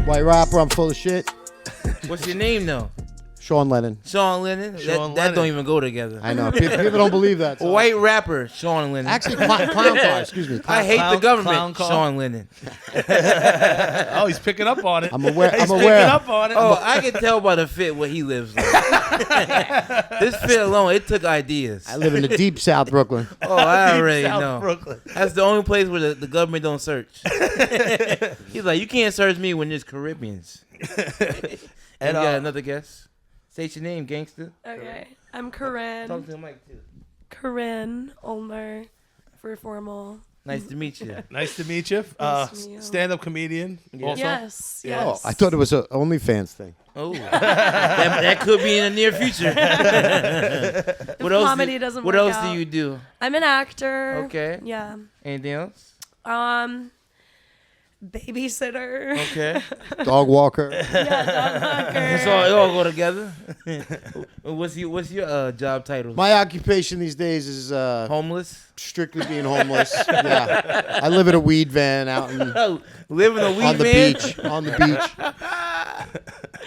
White rapper, I'm full of shit. What's your name though? Sean Lennon. Sean Lennon? That don't even go together. I know. People don't believe that. So. White rapper, Sean Lennon. Actually, clown car. Excuse me. I hate the government, Sean Lennon. Oh, he's picking up on it. I'm aware. He's picking up on it. Oh, I can tell by the fit what he lives like. This fit alone, it took ideas. I live in the deep South Brooklyn. Oh, I already South know. Brooklyn. That's the only place where the government don't search. He's like, you can't search me when there's Caribbeans. And you got another guess? State your name, gangster. Okay. I'm Corrine. Talk to the mic, too. Corinne Ulmer for formal. Nice to meet you. Nice to meet you. Nice to meet you. Stand-up comedian. Also. Yes. Oh, I thought it was an OnlyFans thing. Oh, that could be in the near future. What else? Comedy doesn't What work else out. do you do? I'm an actor. Okay. Yeah. Anything else? Babysitter. Okay. Dog walker. Yeah, dog walker. It all go together. What's your job title? My occupation these days is Homeless. strictly being homeless. Yeah. I live in a weed van out in, Live in a weed on the van? beach. On the beach.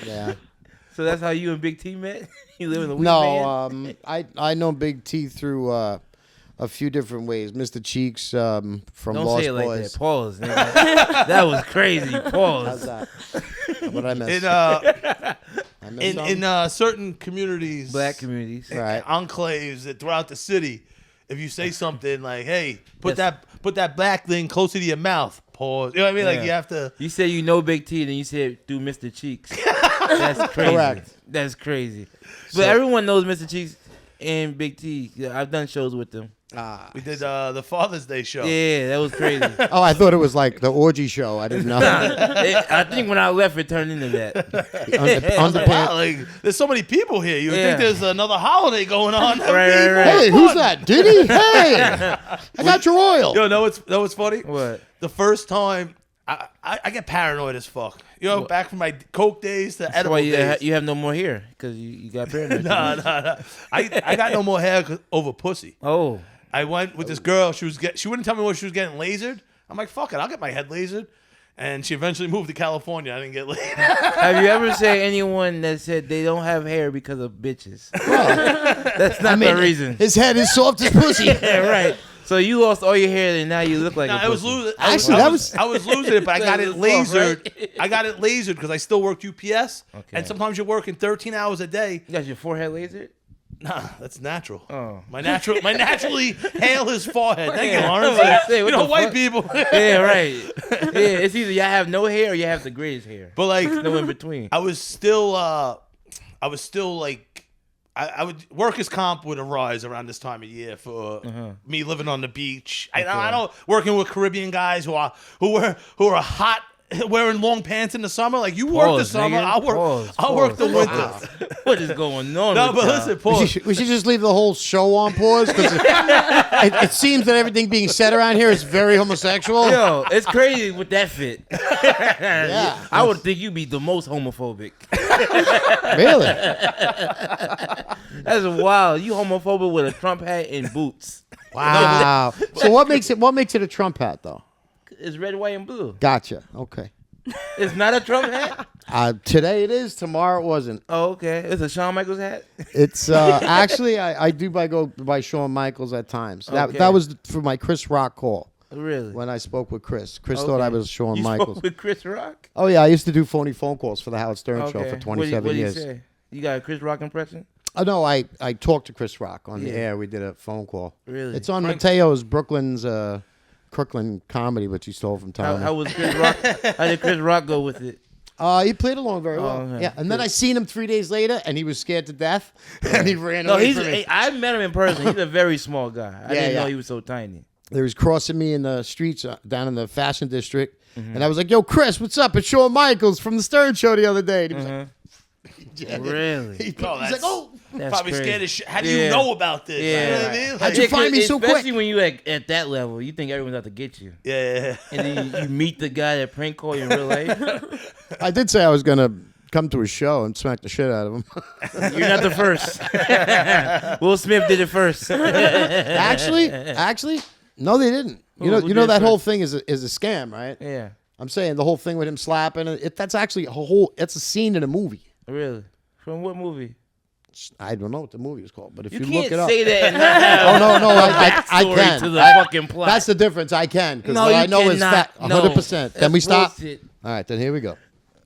Yeah. So that's how you and Big T met? You live in a weed van? No, I know Big T through a few different ways. Mr. Cheeks from Don't Lost say it like Boys. that. Pause. Nigga. That was crazy. How's Pause. that? What I missed? In certain communities, Black communities. Right. enclaves that throughout the city, if you say something like, "Hey, put that black thing closer to your mouth," pause. You know what I mean? Like Yeah. you have to. You say you know Big T, then you said through Mr. Cheeks. That's crazy. Correct. That's crazy. But everyone knows Mr. Cheeks and Big T. I've done shows with them. We did the Father's Day show. Yeah, that was crazy. Oh, I thought it was like the orgy show. I didn't know. I think when I left, it turned into that. Wow, like, there's so many people here. You would think there's another holiday going on. Right. Hey, who's that? Diddy? Hey, I got your oil. Yo, know what's funny? What? The first time, I get paranoid as fuck. You know, back from my coke days to That's edible why days. you have no more hair because you got paranoid. No. I got no more hair over pussy. Oh. I went with this girl. She wouldn't tell me what she was getting lasered. I'm like, fuck it, I'll get my head lasered. And she eventually moved to California. I didn't get laid. Have you ever said anyone that said they don't have hair because of bitches? That's not the reason. His head is soft as pussy. Yeah, right. So you lost all your hair and now you look like a I was pussy. losing. Actually, I was losing it, but I got it That was soft, lasered. right? I got it lasered because I still worked UPS, Okay. and sometimes you're working 13 hours a day. You got your forehead lasered? Nah, that's natural. Oh. My naturally hairless forehead. Thank you, Lawrence. Say, what You know, the white fuck? people. Yeah, right. Yeah, it's either y'all have no hair or you have the greatest hair. But like, No in between. I was still like, I would workers' comp would arise around this time of year for me living on the beach. I know working with Caribbean guys who are hot. Wearing long pants in the summer, like you work the summer, nigga. I'll work the winter. Wow. What is going on? No, with but y'all? listen, pause. We should just leave the whole show on pause because it seems that everything being said around here is very homosexual. Yo, it's crazy with that fit. Yeah. I would think you'd be the most homophobic. Really? That's wild. You homophobic with a Trump hat and boots. Wow. So what makes it a Trump hat though? It's red, white, and blue. Gotcha. Okay. It's not a Trump hat? Today it is. Tomorrow it wasn't. Oh, okay. It's a Shawn Michaels hat? It's actually I do go by Shawn Michaels at times. Okay. That was for my Chris Rock call Really? when I spoke with Chris. Chris Okay. thought I was Shawn You Michaels. spoke with Chris Rock? Oh yeah, I used to do phony phone calls for the Howard Stern show for 27 what years. What did he say? You got a Chris Rock impression? Oh no, I talked to Chris Rock on the air. We did a phone call. Really? It's on Mateo's Brooklyn's Crooklyn comedy, which he stole from Tyler. How was Chris Rock? How did Chris Rock go with it? He played along very well. okay. Yeah, and then I seen him 3 days later, and he was scared to death, and he ran away from me. I met him in person. He's a very small guy. I didn't Yeah. know he was so tiny. He was crossing me in the streets down in the fashion district, and I was like, "Yo, Chris, what's up? It's Shawn Michaels from the Stern Show the other day." And he was like, yeah. Really? He's like, "Oh, That's Probably crazy. scared as shit. How do you know about this? Yeah. You know what I mean? How'd you find me so quick? Especially when you at that level, you think everyone's out to get you. Yeah. And then you meet the guy that prank call you in real life. I did say I was gonna come to his show and smack the shit out of him." You're not the first. Will Smith did it first. Actually, no, they didn't. Who You know did that first? whole thing is a scam, right? Yeah. I'm saying the whole thing with him slapping that's actually it's a scene in a movie. Really? From what movie? I don't know what the movie was called, but if you, You look can't it up. say that and not have Oh no, I backstory can. to the fucking plot. That's the difference. I can because No, what I you know is cannot. fact. 100%. No, Then we that's stop. bullshit. All right, then here we go.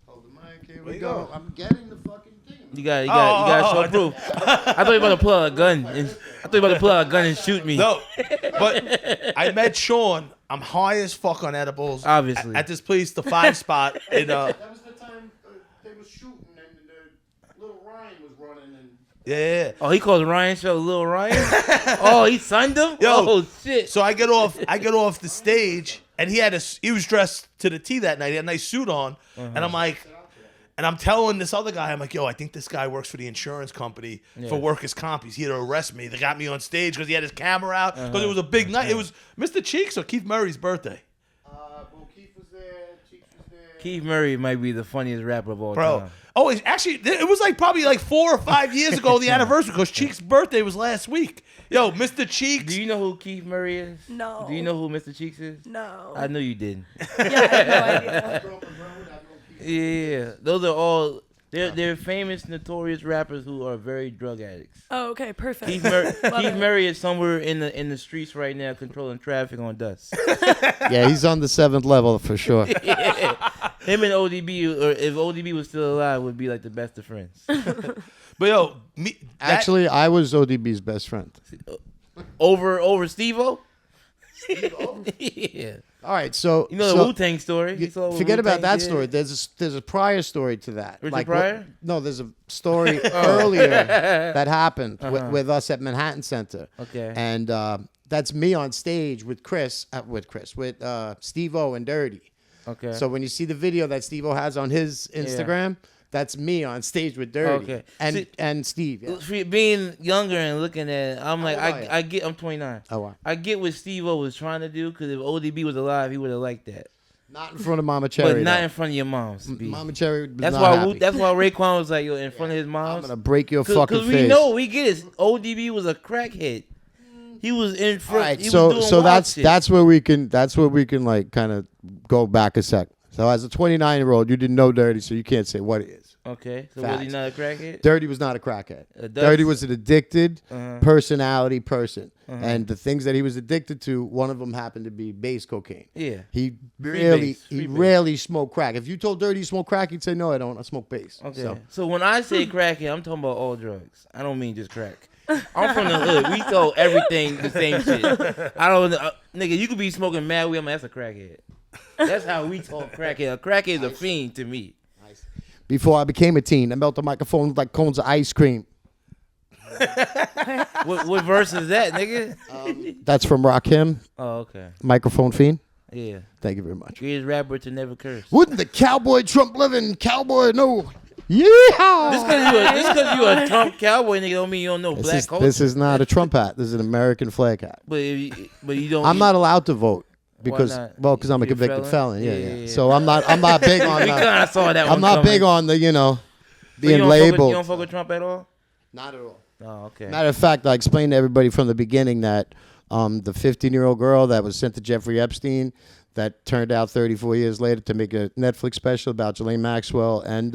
Hold the mic. Here we go. I'm getting the fucking thing. You got show proof. I thought you were about to pull out a gun. And shoot me. No, but I met Sean. I'm high as fuck on edibles. Obviously. At this place, the 5 spot in That was the time they were shooting and little Ryan was running and. yeah. Oh, he calls Ryan show Lil Ryan? Oh, he signed him? Yo, oh shit. So I get off the stage, and he was dressed to the T that night. He had a nice suit on, and I'm like, and I'm telling this other guy, I'm like, yo, I think this guy works for the insurance company for workers' comp. He's here to arrest me. They got me on stage because he had his camera out because it was a big night. It was Mr. Cheeks or Keith Murray's birthday. Well, Keith was there. Cheeks was there. Keith Murray might be the funniest rapper of all Bro. time. Oh, it was like probably like 4 or 5 years ago, the anniversary, because Cheeks' birthday was last week. Yo, Mr. Cheeks. Do you know who Keith Murray is? No. Do you know who Mr. Cheeks is? No. I knew you didn't. Yeah, I have no idea. Yeah. Those are all they're famous, notorious rappers who are very drug addicts. Oh, okay, perfect. Keith Love it. Murray is somewhere in the streets right now controlling traffic on dust. Yeah, he's on the 7th level for sure. Him and ODB, or if ODB was still alive, would be like the best of friends. But yo, Actually, I was ODB's best friend. Over Steve-O? Yeah. All right, so You know the Wu-Tang story. You saw what forget about Wu-Tang that did? story. There's a prior story to that. Richard Pryor? No, there's a story earlier that happened with us at Manhattan Center. Okay. And that's me on stage with Steve-O and Dirty. Okay. So when you see the video that Steve-O has on his Instagram, that's me on stage with Dirty. Okay. And Steve. Yeah. For being younger and looking at it, I'm like, How old are you? I'm 29. Oh, wow. I get what Steve-O was trying to do, because if ODB was alive, he would have liked that. Not in front of Mama Cherry. But not though. in front of your moms. B. Mama Cherry was That's not why happy. that's why Raekwon was like, yo, in front of his I'm moms. gonna break your fucking Because face. we know, we get it. ODB was a crackhead. He was in front. All right, he was so doing so wild that's shit. that's where we can like kind of go back a sec. So as a 29-year-old, you didn't know Dirty, so you can't say what it is. Okay, so was he Facts. not a crackhead? Dirty was not a crackhead. Dust? Dirty was an addicted Uh-huh. personality person, and the things that he was addicted to, one of them happened to be base cocaine. Yeah. He base, free base. rarely smoked crack. If you told Dirty you smoke crack, he'd say no, I don't. I smoke base. Okay. So when I say crackhead, I'm talking about all drugs. I don't mean just crack. I'm from the hood. We throw everything the same shit. I don't, nigga. You could be smoking mad weed. That's a crackhead. That's how we talk crackhead. A crackhead is a fiend to me. Before I became a teen, I melted microphones like cones of ice cream. What verse is that, nigga? That's from Rakim, Oh, okay. Microphone Fiend. Yeah. Thank you very much. Greatest rapper to never curse. Wouldn't the cowboy Trump living cowboy know? Yeehaw! Just because you a Trump cowboy nigga don't mean you don't know black culture. This is not a Trump hat. This is an American flag hat. But you don't. I'm not allowed to vote because not? because I'm a You're a convicted felon. felon? Yeah. Yeah. So I'm not big on. We kind of saw that one. I'm not coming. big on the So you being don't labeled. You don't fuck with Trump at all? Not at all. Oh, okay. Matter of fact, I explained to everybody from the beginning that the 15-year-old girl that was sent to Jeffrey Epstein, that turned out 34 years later to make a Netflix special about Ghislaine Maxwell and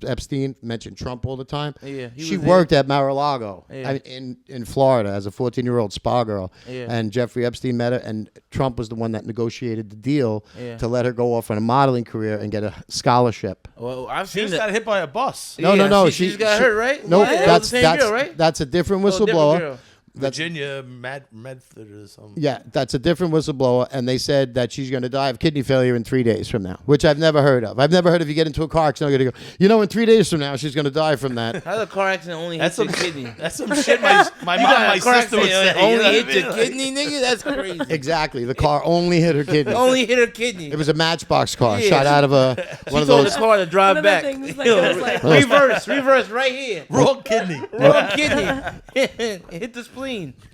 Epstein, mentioned Trump all the time. Yeah, he she was worked at Mar-a-Lago Yeah. in Florida as a 14-year-old spa girl. Yeah. And Jeffrey Epstein met her, and Trump was the one that negotiated the deal Yeah. to let her go off on a modeling career and get a scholarship. Well, I've She seen just that. got hit by a bus. No. She just got hurt, right? Nope, Yeah, that's the same girl, right? that's a different Oh, different whistleblower. girl. Virginia Medford or something. Yeah, that's a different whistleblower, and they said that she's going to die of kidney failure in 3 days from now, which I've never heard of. I've never heard if you get into a car accident, you're going to go, in 3 days from now, she's going to die from that. How the car accident only hit That's your some kidney? That's some shit my mom, my car sister would accident say. only you know hit what I your mean? kidney, nigga? That's crazy. Exactly. The car only hit her kidney. Only hit her kidney. It was a Matchbox car Yeah, shot out of one She of told those. the car to drive One of the back. things that goes like- reverse right here. Wrong kidney. Wrong kidney. Hit the spleen.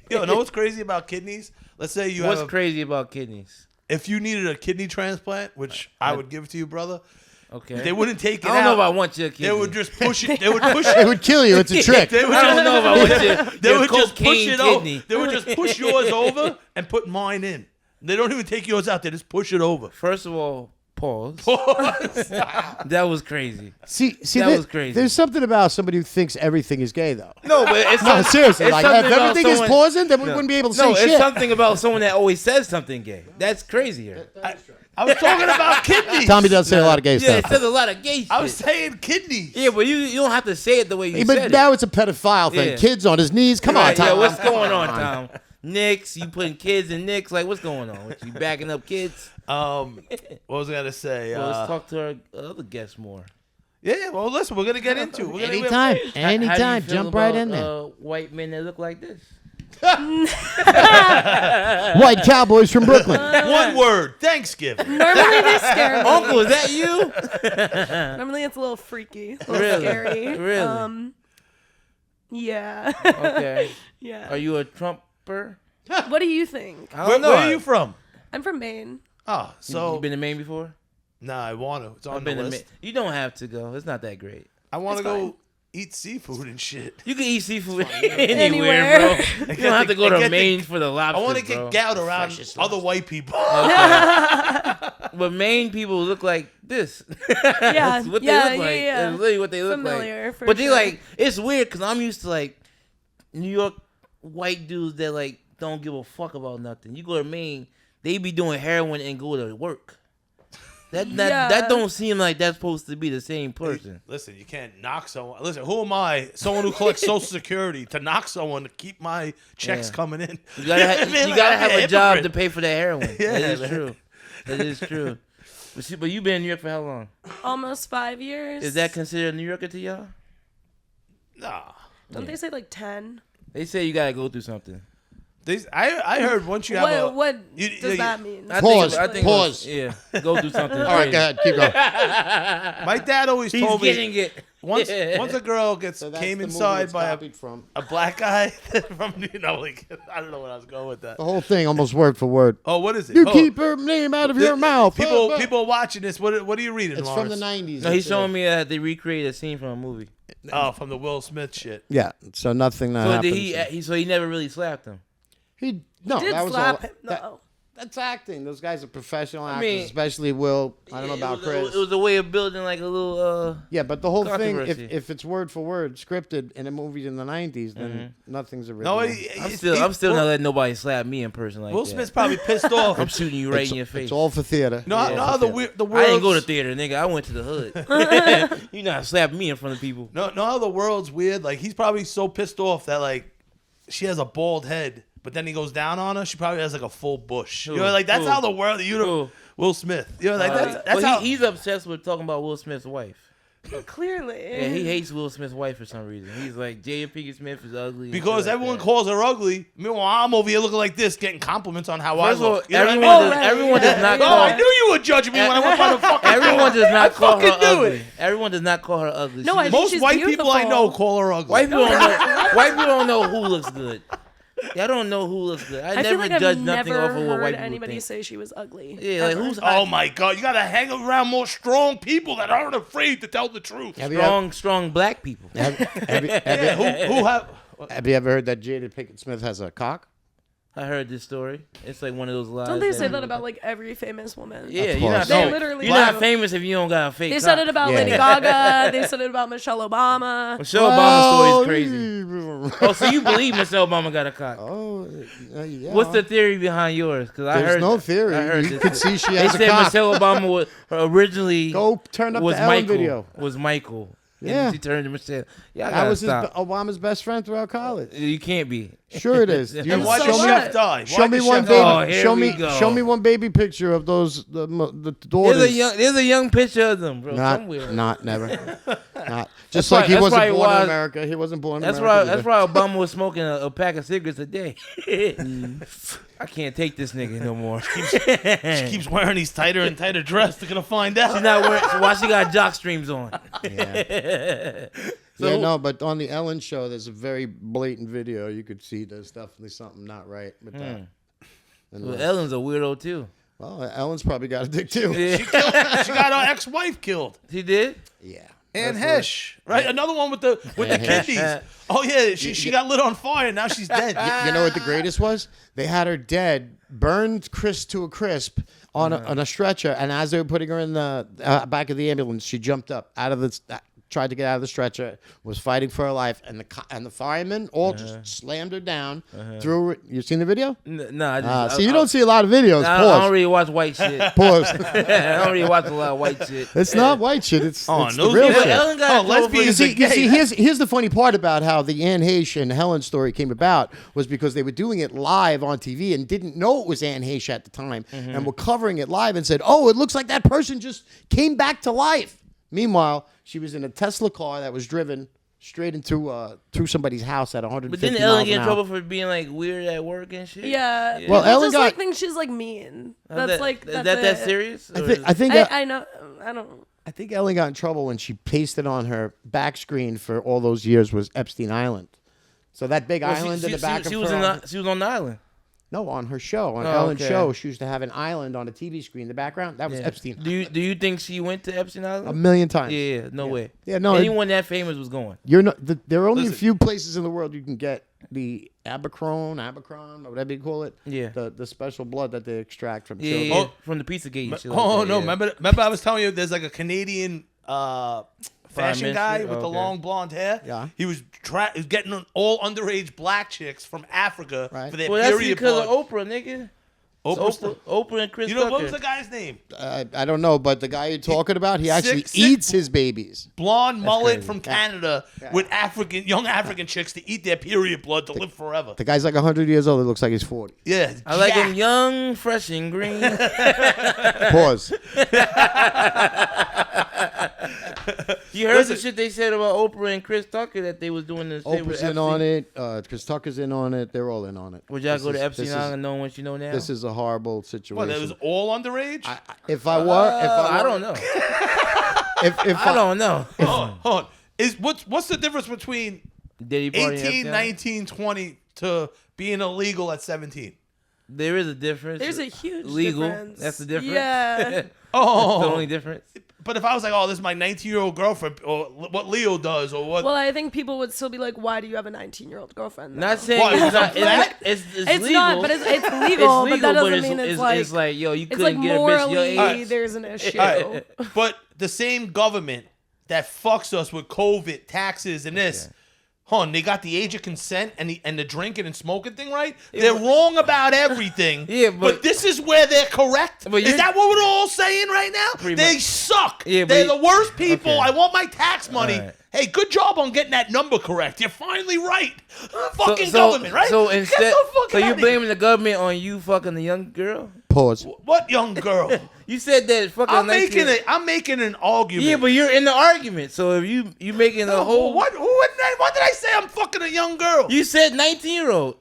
Yo, know what's crazy about kidneys? Let's say you What's have crazy about kidneys? if you needed a kidney transplant, which I would give to you, brother, Okay. they wouldn't take it I don't know out. if I want your kidney. They would just push it. They would push It it. would kill you. It's a trick. They would I don't know if I want They your would just push cocaine it kidney. over. They would just push yours over and put mine in. They don't even take yours out. They just push it over. First of all, pause. That was crazy. See, That was crazy. There's something about somebody who thinks everything is gay, though. No, but it's No, seriously. it's Like, if something about everything is someone- pausing, then we wouldn't be able to No, say it's shit. something about someone that always says something gay. That's crazier. I was talking about kidneys. Tommy does say a lot of gay Yeah, it stuff. says a lot of gay shit. I was saying kidneys. Yeah, but you don't have to say it the way you But said now it's a pedophile thing. Yeah. Kids on his knees. Come on, Right, Tom. yeah, what's going on, Tom? Nicks, you putting kids in nicks? Like, what's going on? You backing up kids? What was I gonna say? Well, let's talk to our other guests more. Yeah. Well, listen, we're gonna get into it. We're gonna, Anytime. How do you Anytime. feel Jump right about, in there. White men that look like this. White cowboys from Brooklyn. One word. Thanksgiving. Normally they scare me. Uncle, is that you? Normally it's a little freaky, a little Really? scary. Really? Yeah. Okay. Yeah. Are you a Trumper? What do you think? I Where, don't know. where are you from? I'm from Maine. Oh, so you been to Maine before? nah, I want to. It's on I've the been to list. Maine. You don't have to go. It's not that great. I want to It's go fine. eat seafood and shit. You can eat seafood Anywhere. anywhere, bro. You get don't have the- to go I to get the- Maine for the lobster. I want to bro. get gout around other white people. But Maine people look like this. Yeah. That's what yeah, they look like. yeah. That's literally what they look Familiar, like. for But they sure. like, it's weird because I'm used to like New York white dudes that like don't give a fuck about nothing. You go to Maine, they be doing heroin and go to work. That don't seem like that's supposed to be the same person. Listen, you can't knock someone. Listen, who am I? Someone who collects Social Security to knock someone to keep my checks Yeah. coming in. You gotta, Man, you gotta I'm have a job to hypocrite. pay for that heroin. Yeah, that is man. true. That is true. But you been in New York for how long? Almost 5 years. Is that considered a New Yorker to y'all? Nah. Don't they say like 10? They say you gotta go through something. I heard once you have What you- does you- that mean? Pause. I think Pause. yeah, go through something. All right, go ahead. Keep going. my dad always He's told getting me it. once a girl gets came inside by from. a black guy from like I don't know what I was going with that. The whole thing, almost word for word. Oh, what is it? You Oh, keep her name out of your mouth. People watching this. What are you reading? It's from the Lawrence? 90s. No, he's showing me that they recreated a scene from a movie. Oh, from the Will Smith shit. Yeah, so nothing that So happens. did he never really slapped him. No, Did that was slap all. him? that- No. that's acting. Those guys are professional actors, mean- especially Will. I don't know about Chris. It was a way of building like a little. Yeah, but the whole thing, Controversy. if it's word for word scripted in a movie in the 90s, then nothing's original. No, I'm still not letting nobody slap me in person like Will that. Smith's probably pissed off. I'm shooting you right in your face. It's all for theater. No, Yeah. no, the I world's, didn't go to theater, nigga. I went to the hood. You not slapping me in front of people. No, how the world's weird. Like he's probably so pissed off that like she has a bald head, but then he goes down on her. She probably has like a full bush. Who? You know, like that's Who? how the world. You know, Who? Will Smith. You know, like that's But how. he's obsessed with talking about Will Smith's wife. Clearly. Yeah, he hates Will Smith's wife for some reason. He's like, Jada Pinkett Smith is ugly. and because shit like everyone that. calls her ugly. Meanwhile, I'm over here looking like this, getting compliments on how I First of all, look. You know what I mean? everyone, does, right. everyone does not Oh, call. I knew you were judging me when I went by the fucking Everyone door. does not call her fucking knew ugly. it. Everyone does not call her ugly. No, She I just- think Most she's white people I know beautiful. call her ugly. white people don't know. White people don't know who looks good. Y'all don't know who looks good. I I never feel like judge I've nothing never off of what heard white people anybody think. say she was ugly. Yeah, like Ever. who's Oh my God! You gotta hang around more strong people that aren't afraid to tell the truth. Have you strong black people. Have you Yeah, who have? have you ever heard that Jada Pinkett Smith has a cock? I heard this story. It's like one of those lies. Don't they say that about like every famous woman? Yeah, Of you're not. course. They famous. literally You're not do. famous if you don't got a fake. They said cock. it about Yeah. Lady Gaga. They said it about Michelle Obama. Michelle Obama's story is crazy. Oh, so you believe Michelle Obama got a cock? Oh, yeah. What's the theory behind yours? Because I There's heard no theory. I heard You this. could see she They has a said cock. Michelle Obama was originally Go turn up was the Ellen Michael. video. Was Michael? Yeah. And she turned to Michelle. Yeah, I That gotta was stop. Obama's best friend throughout college. You can't be. Sure it is. You And why so did what? Chef die? Show Why me did one Chef baby. die? Oh, here show we me. go. Show me one baby picture of those the daughters. There's a young picture of them, bro. Not, somewhere. never. Not just That's like he that's wasn't probably born why- in America. He wasn't born in That's America. why. That's why Obama was smoking a pack of cigarettes a day. I can't take this nigga no more. She keeps wearing these tighter and tighter dress. They're gonna find out. She's not wearing. So why she got jock streams on? Yeah. So- Yeah, no, but on the Ellen show, there's a very blatant video. You could see there's definitely something not right with that. And, Well, Ellen's a weirdo too. well, Ellen's probably got a dick too. Yeah. She got her ex-wife killed. She did. Yeah. Anne That's Hesh, right? Another one with the Anne Hesh. kidneys. Oh yeah, she got lit on fire. And now she's dead. You know what the greatest was? They had her dead, burned to a crisp on a stretcher, and as they were putting her in the back of the ambulance, she jumped up out of the. Tried to get out of the stretcher, was fighting for her life, and the firemen all just slammed her down. Threw her. You seen the video? No, I just, See, you don't see a lot of videos. I don't Pause. really watch white shit. Pause. I don't really watch a lot of white shit. It's not white shit. It's the those real people- shit. Ellen got lesbians You are see, gay. here's the funny part about how the Anne Heche and Helen story came about was because they were doing it live on TV and didn't know it was Anne Heche at the time and were covering it live and said, "Oh, it looks like that person just came back to life." Meanwhile, she was in a Tesla car that was driven straight into through somebody's house at 150 But didn't miles Ellen an get in hour. trouble for being like weird at work and shit? Yeah. Well, People Ellen just got- like think she's like mean. That's like is that's that it. serious? I Or think is- I think I know. I don't. I think Ellen got in trouble when she pasted on her back screen for all those years was Epstein Island. So that big Well, island in the back of she was her. she was on the island. No, on her show, on Oh, Ellen's okay. show, she used to have an island on a TV screen in the background. That was Yeah. Epstein. Do you think she went to Epstein Island? A million times. Yeah, no way. Yeah, no. Anyone that famous was going. You're not. There are only Listen. a few places in the world you can get the Abercron, or whatever you call it. Yeah. The special blood that they extract from Yeah, children. yeah, Oh. from the Pizzagate. and shit Oh like that, no, yeah. remember I was telling you there's like a Canadian fashion Minister? guy with the Okay. long blonde hair. Yeah. He was getting all underage black chicks from Africa Right. for their Well, that's period because blood. of Oprah, nigga. Oprah. Oprah and Chris You know Tucker. what was the guy's name? I don't know, but the guy you're talking about, he actually Six- eats his babies. Blonde mullet crazy. from Canada with young African chicks to eat their period blood to live forever. The guy's like 100 years old. It looks like he's 40. Yeah, I like him jacked. young, fresh, and green. Pause. You heard Listen. the shit they said about Oprah and Chris Tucker that they was doing this. shit with Oprah's in Epstein? on it. Chris Tucker's in on it. They're all in on it. Would y'all This go to is- Epstein this is- Island knowing what you know now? This is a horrible situation. What, it was all underage? If I were, I don't know. If I don't know. Hold on. What's the difference between Did he party in 18, Epstein Island? 19, 20 to being illegal at 17? There is a difference. There's a huge legal. difference. That's the difference. Yeah. That's the Oh, only difference. but if I was like, oh, this is my 19-year-old girlfriend, or what Leo does, or what? Well, I think people would still be like, "Why do you have a 19-year-old girlfriend?" Not though? saying Why, it's because not. I'm It's, black? it's It's legal. not, but it's legal. It's but that doesn't it's, mean it's, it's like yo, you it's couldn't like get a bitch your morally age. there's an issue. All right. But the same government that fucks us with COVID, taxes, and this, they got the age of consent and the drinking and smoking thing right. They're wrong about everything. Yeah, but but- this is where they're correct. But Is you're- that what we're all saying right now? Pretty They much. suck. Yeah, but they're you- the worst people. Okay. I want my tax money. All right. Hey, good job on getting that number correct. You're finally right. Fucking government, right? So Get instead, the fuck so outta you here. blaming the government on you fucking the young girl? pause. What young girl? You said that fucking. I'm 19 making an argument. Yeah, but you're in the argument. So if you making a whole. what did I say? I'm fucking a young girl. You said 19-year-old.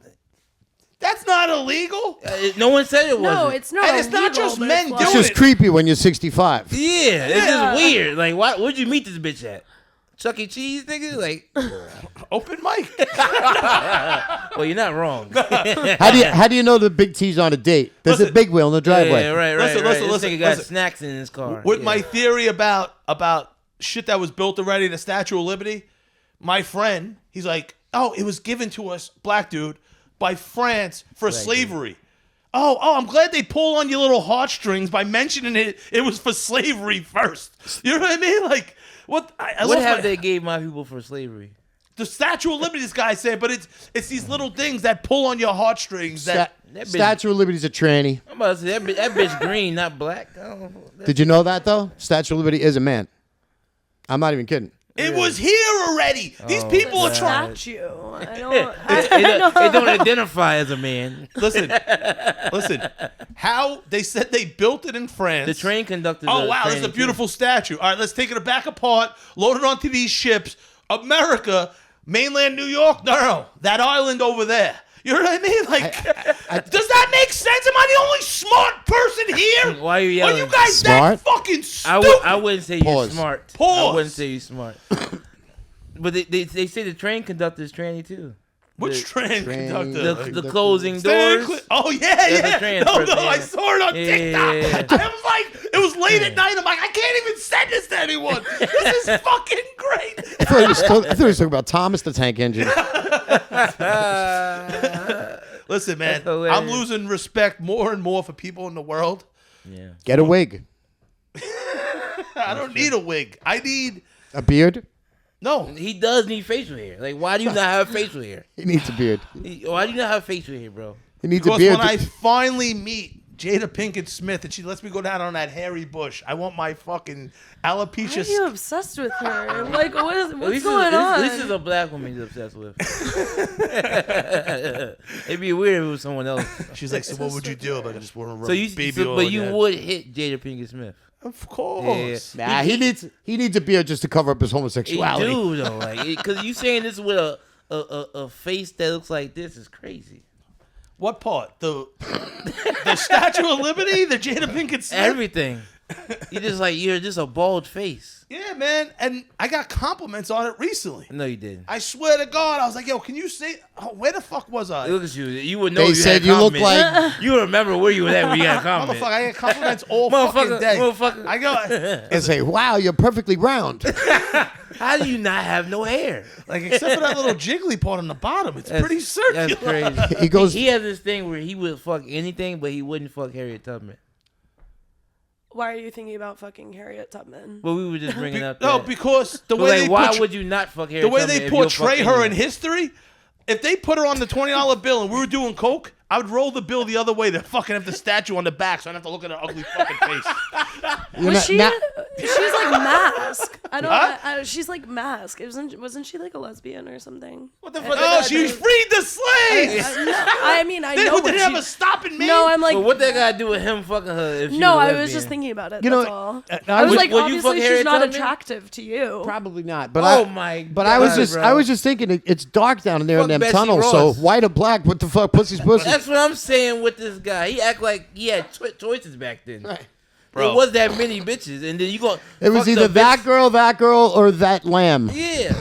That's not illegal. No one said it wasn't. No, it's not. And it's not illegal, just but men it's It's doing like- just creepy when you're 65. Yeah, it's Yeah. just weird. Like, where'd you meet this bitch at? Chuck E. Cheese, nigga? Like, Open mic. well, you're not wrong. How do you know the big T's on a date? There's a Listen. big wheel in the driveway. Yeah, right. Listen, This listen, nigga got listen. snacks in his car. With Yeah. my theory about shit that was built already, the Statue of Liberty, my friend, he's like, oh, it was given to us, black dude, by France for slavery. Oh, I'm glad they pull on your little heartstrings by mentioning it was for slavery first. You know what I mean? Like, what? I What lost have my- they gave my people for slavery? The Statue of Liberty, this guy said, but it's these little things that pull on your heartstrings. That That bitch- Statue of Liberty's a tranny. I'm about to say that bitch green, not black. I don't know. Did you know that though? Statue of Liberty is a man. I'm not even kidding. it was here already. These Oh, people are God. trying. statue. I don't. It don't identify as a man. Listen. How they said they built it in France. The train conductor. Oh wow, this is a beautiful statue. All right, let's take it back apart, load it onto these ships. America, mainland New York, no, that island over there. You know what I mean? Like, does that make sense? Am I the only smart person here? Why are you Are yelling? you guys Smart? that fucking stupid? I wouldn't say you're Pause. smart. Pause. I wouldn't say you're smart. But they say the train conductor is tranny too. Which train conductor? The closing Stand doors. Oh yeah, That's a yeah. transfer No, I thing. saw it on Yeah, TikTok. yeah, yeah. I was like, it was late at night. I'm like, I can't even send this to anyone. This is fucking great. I thought he was talking about Thomas the Tank Engine. Listen, man, That's hilarious. I'm losing respect more and more for people in the world. Yeah. Get a wig, I don't need a wig. I need a beard. no. He does need facial hair. Like, why do you not have facial hair? He needs a beard. Why do you not have facial hair, bro? He needs Because a beard. when I finally meet Jada Pinkett Smith and she lets me go down on that hairy bush, I want my fucking Why alopecia. are you obsessed with her? Like, what's At least going on? This is a black woman he's obsessed with. It'd be weird if it was someone else. She's like, so what would you do if I just want to rub So you, baby oil but on you your head?" would hit Jada Pinkett Smith. Of course. Nah, he needs a beard just to cover up his You homosexuality. do though, like, because you saying this with a face that looks like this is crazy. What part? The Statue of Liberty? The Jada Pinkett Smith? Everything. You're just a bald face. Yeah, man. And I got compliments on it recently. No, you didn't. I swear to God, I was like, yo, can you say, where the fuck was I? Look at you. You would know. They you said had you look compliment. like. You remember where you were at when you had a compliment. Motherfucker, I get compliments all fucking day. Motherfucker. I go, And say, "Wow, you're perfectly round." How do you not have no hair? like, except for that little jiggly part on the bottom, it's pretty circular. That's crazy. He goes. He has this thing where he would fuck anything, but he wouldn't fuck Harriet Tubman. Why are you thinking about fucking Harriet Tubman? But we were just bringing up No, that. because the But way like, they why would you not fuck Harriet the way Tubman they if you'll portray fuck her in anyone? history, if they put her on the $20 bill and we were doing coke, I would roll the bill the other way to fucking have the statue on the back so I don't have to look at her ugly fucking face. Was she? Now- She's like Mask. I don't. Huh? She's like Mask. Wasn't she like a lesbian or something? What the fuck? Oh, she freed the slaves! I mean, I They know what didn't have she. a stopping me. No, I'm like. But what that got to do with him fucking her? If she No, was a I was lesbian? just thinking about it. You know, That's all. I I was was- like, would you fuck obviously she's Harriet not Tubman? attractive to you. Probably not. But Oh my But I was God, just bro. I was just thinking it's dark down there in Fuck them Betsy tunnels. Ross. So white or black, what the fuck? Pussy's pussy. That's what I'm saying with this guy. He act like he had choices back then. Right. Bro. It was that many bitches, and then you go. It was fuck either the that bitch- girl, or that lamb. Yeah,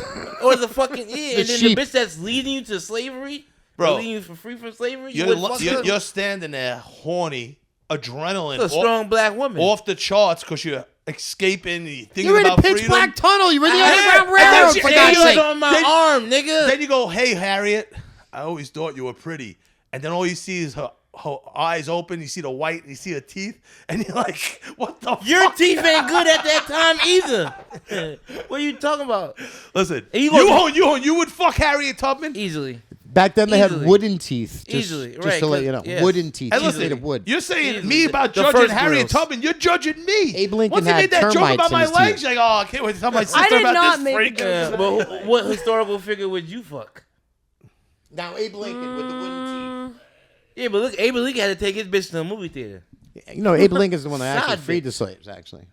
or the fucking and then sheep. the bitch that's leading you to slavery, Bro. leading you for free from slavery. You You're, wouldn't fuck her? you're standing there, horny, adrenaline, a strong black woman. off the charts because you're escaping, you're thinking You're in a about pitch freedom. black tunnel. You're in the Yeah, Underground and then Railroad. she- For and God's you was sake. on my Then- arm, nigga. Then you go, hey, Harriet, I always thought you were pretty. And then all you see is her eyes open. You see the white, you see her teeth. And you're like, what the Your fuck? teeth ain't good at that time either. What are you talking about? Listen, And you you would fuck Harriet Tubman? Easily. Back then they Easily. had wooden teeth. Just, Easily, just right, to let 'cause- you know, yes. wooden teeth. And Made listen, of wood. you're saying Easily. me about The judging first Harriet girls. Tubman. You're judging me. Abe Lincoln Once he had made that joke termites about in my his legs, teeth. you're like, oh, I can't wait to tell my sister I did about not this make freak. the Yeah, joke. but what historical figure would you fuck? Now Abe Lincoln with the wooden Yeah, but look, Abe Lincoln had to take his bitch to the movie theater. teeth. You know, Abe Lincoln's the one that actually Side freed bitch. the slaves. Actually,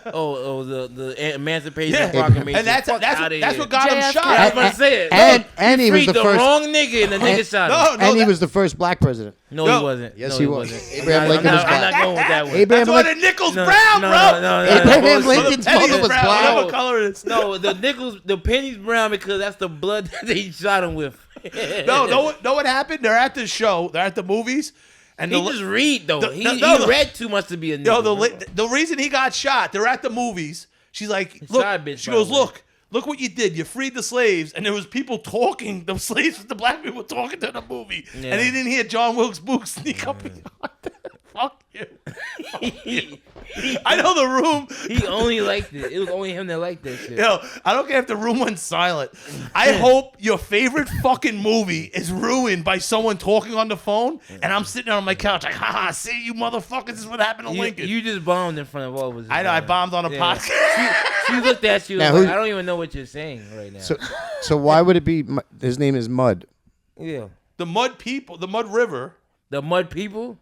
The Emancipation Yeah. Proclamation. And that's Fuck outta what here. got him JFK. shot. Yeah, I was about to say it. and he was freed the the first. wrong nigga, and the nigga shot him. No, And he that- was the first black president. No, No. he wasn't. Yes, no, he he was. wasn't. Abraham I'm Lincoln not, was I'm black. not going with that one. Abraham That's why the Lincoln. nickel's No, brown, no, bro. no, no, no. Abraham no. Lincoln's penny's mother was brown, black. whatever color it is. No, the penny's brown because that's the blood that they shot him with. No, know what happened? They're at the show. They're at the movies. And He the, just read though. He the- read too much to be a nigga. yo, bro. the reason he got shot, they're at the movies. She's like, look, side bitch, she by the goes, way. look what you did. You freed the slaves. And there was people talking. The slaves, the black people were talking to the movie. Yeah. And he didn't hear John Wilkes Booth sneak up behind them. Fuck you. I know the room. He only liked it. It was only him that liked that shit. Yo, I don't care if the room went silent. I hope your favorite fucking movie is ruined by someone talking on the phone, and I'm sitting there on my couch like, haha, see you motherfuckers, this is what happened to Lincoln. You just bombed in front of all of us. I know, I bombed on a Yeah. podcast. She looked at you Now like, who- I don't even know what you're saying right now. So why would it be? His name is Mud. Yeah. The Mud People, the Mud River. The mud people?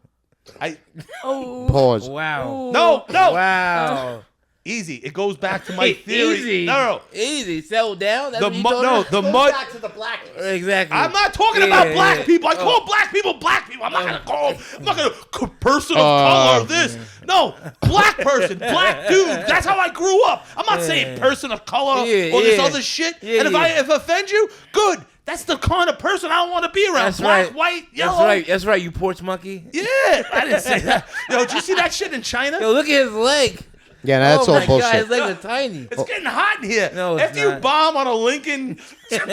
Oh. Pause. Wow. No, Wow. easy. It goes back to my theory. Easy. No, Easy. Settle down. That's the what you mud. told No, her? the mud. to the blackness. Exactly. I'm not talking Yeah, about black yeah. people. I call black people black people. I'm not gonna call. I'm not gonna person of color this. No, black person, black dude. That's how I grew up. I'm not saying person of color Yeah, or this yeah. other shit. Yeah, and if yeah. I offend you, good. That's the kind of person I want to be around. That's Black, right. white, yellow. That's right. That's right. You porch monkey. Yeah, I didn't say that. Yo, did you see that shit in China? Yo, look at his leg. Yeah, that's oh all my bullshit. God, his legs are tiny. It's getting hot in here. No, it's After you not. bomb on a Lincoln,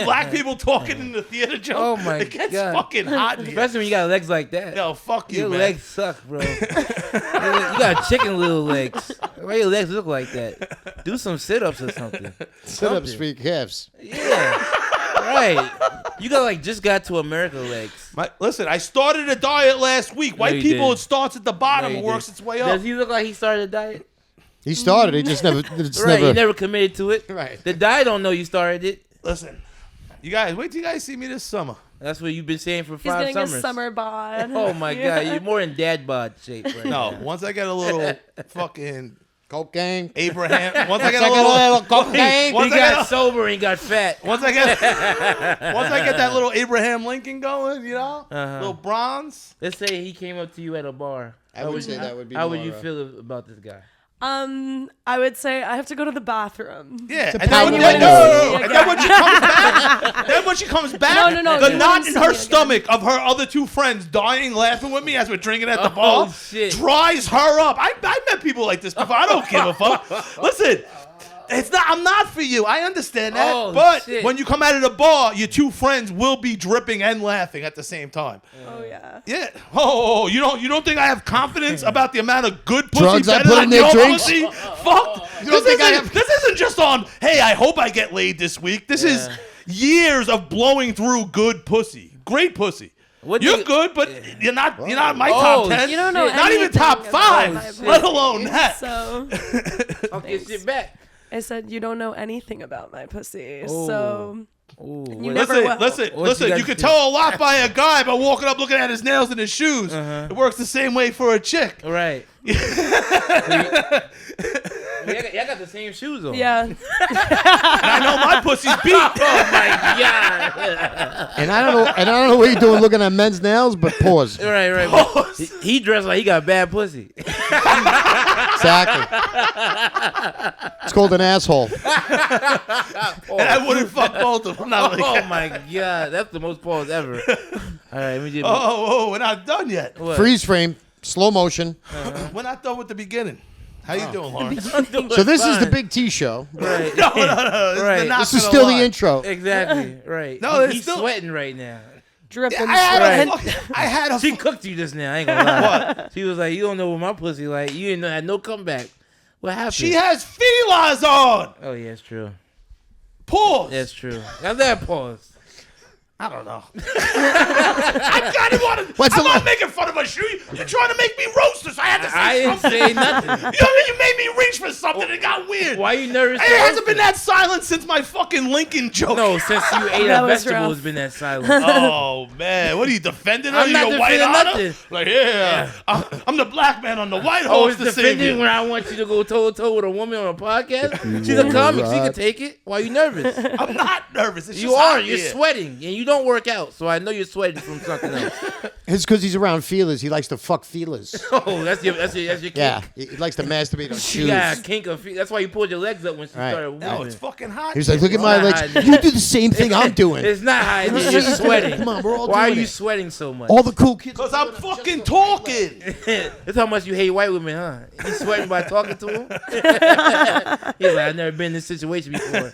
black people talking in the theater joke, Oh my it gets God. fucking hot in here. Especially when you got legs like that. Yo, fuck you, Your man. legs suck, bro. You got chicken little legs. Why your legs look like that? Do some sit-ups or something. Sit-ups for your calves. Yeah. Right. You just got to America legs. Listen, I started a diet last week. White you people, didn't. it starts at the bottom No, and you works didn't. its way up. Does he look like he started a diet? He started. He just never. It's Right. never. He never committed to it. Right. The diet don't know you started it. Listen, you guys, wait till you guys see me this summer. That's what you've been saying for He's 5 getting summers. a summer bod. Oh my God, you're more in dad bod shape right No, now. once I get a little fucking Cocaine. Abraham, once I get Once I get a little cocaine. once He I got get sober and got fat. once I get that little Abraham Lincoln going, you know, little bronze. Let's say he came up to you at a bar. I would say that would be. How would more, you feel about this guy? I would say I have to go to the bathroom. Yeah, a and power then, window. and then when she comes back, No, the you knot wouldn't in see her me again. stomach of her other 2 friends dying laughing with me as we're drinking at the Oh, bar shit. dries her up. I met people like this before. I don't give a fuck. Listen. I'm not for you. I understand that. Oh, but shit. when you come out of the bar, your 2 friends will be dripping and laughing at the same time. Oh yeah. Yeah. Oh, you don't think I have confidence about the amount of good pussy Drugs I better put than in their your drinks? pussy? Fuck. You don't think I have- This isn't just on, hey, I hope I get laid this week. This is years of blowing through good pussy. Great pussy. What You're do you- good, but you're not in my Oh, top 10. You don't know Not even anything top about 5, my let pussy, alone that. So Talk your shit back. I said you don't know anything about my pussy. Oh. So Ooh, You what- never will. Listen. What you You guys can do? tell a lot by a guy by walking up, looking at his nails and his shoes. It works the same way for a chick. Right. Y'all got the same shoes on. yeah. And I know my pussy's beat. Oh my God. And I don't know what you're doing looking at men's nails, but pause. Right. He dressed like he got bad pussy. Exactly. It's called an asshole. And I wouldn't fuck both of them. Not like Oh my God, that's the most pause ever. All right, let me just. Oh, we're not done yet. What? Freeze frame, slow motion. We're not done with the beginning. How you doing, Lawrence? So this is the Big T show. Right. No. This Right. is, not This is gonna still lie. the intro. Exactly. Right. No, it's he's still- sweating right now. Dripping I had sweat. I had a. She cooked you just now. I ain't gonna lie. She was like, "You don't know what my pussy like. You ain't had no comeback. What happened?" She has felines on. Oh yeah, it's true. Pause. That's true. Now that pause. I don't know. I kind of want to. What's I'm the not li- making fun of her. You're trying to make me roast her. So I had to say I didn't something. say nothing. You know what I mean? You made me reach for something. It got weird. Why you nervous? It hasn't been that silent since my fucking Lincoln joke. No, since you ate That a was vegetable, rough. it's been that silent. Oh man, what are you defending her? I'm not Your white defending honor? nothing. Like yeah, I'm the black man on the white Oh, horse it's to save defending you. when I want you to go toe to toe with a woman on a podcast. She's a comic. She can take it. Why are you nervous? I'm not nervous. It's You just are. hot You're here. sweating, and you don't work out, so I know you're sweating from something else. It's because he's around feelers. He likes to fuck feelers. Oh, that's your kink. Yeah, he likes to masturbate on She shoes. got a kink of feet. That's why you pulled your legs up when she Right. started moving. No, it's fucking hot. He was like, "Look at It's my not legs. hiding. You do the same thing I'm doing. It's not hiding. You're sweating. Come on, we're all Why are doing you it. sweating so much? All the cool kids. Because I'm fucking talking. That's how much you hate white women, huh? You sweating by talking to them? He's like, I've never been in this situation before.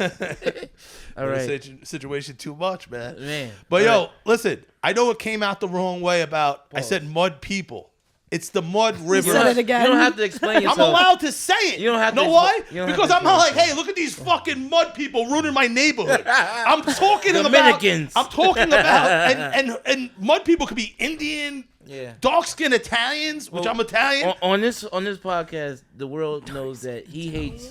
All right. Situation too much, man. Man. But All yo, listen, I know it came out the wrong way about, I said mud people. It's the mud river. said it again. You don't have to explain yourself. I'm allowed to say it. You don't have know to- why? you don't have Because to I'm not like, explain hey, look at these fucking mud people ruining my neighborhood. I'm talking about. Dominicans. I'm talking about, and mud people could be Indian, Yeah. dark skinned Italians, which Well, I'm Italian. On this podcast, the world knows that he hates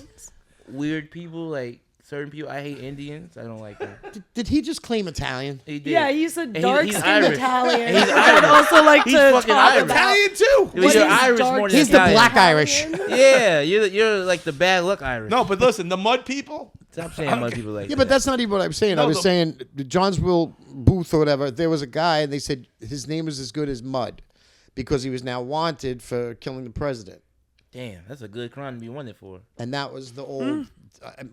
weird people, like certain people. I hate Indians. I don't like them. Did he just claim Italian? He did. Yeah, he's a And he's dark-skinned Irish. Italian. And he's I'd Irish. also like He's to fucking talk Irish. about Italian too. You're He's Irish dark- more than He's the Italian. black Irish. Yeah, you're like the bad luck Irish. No, but listen, the mud people. Stop saying mud people like Yeah, that. but that's not even what I'm saying. I No, was the- saying the Johnsville booth or whatever. There was a guy, and they said his name was as good as mud because he was now wanted for killing the president. Damn, that's a good crime to be wanted for. And that was the old,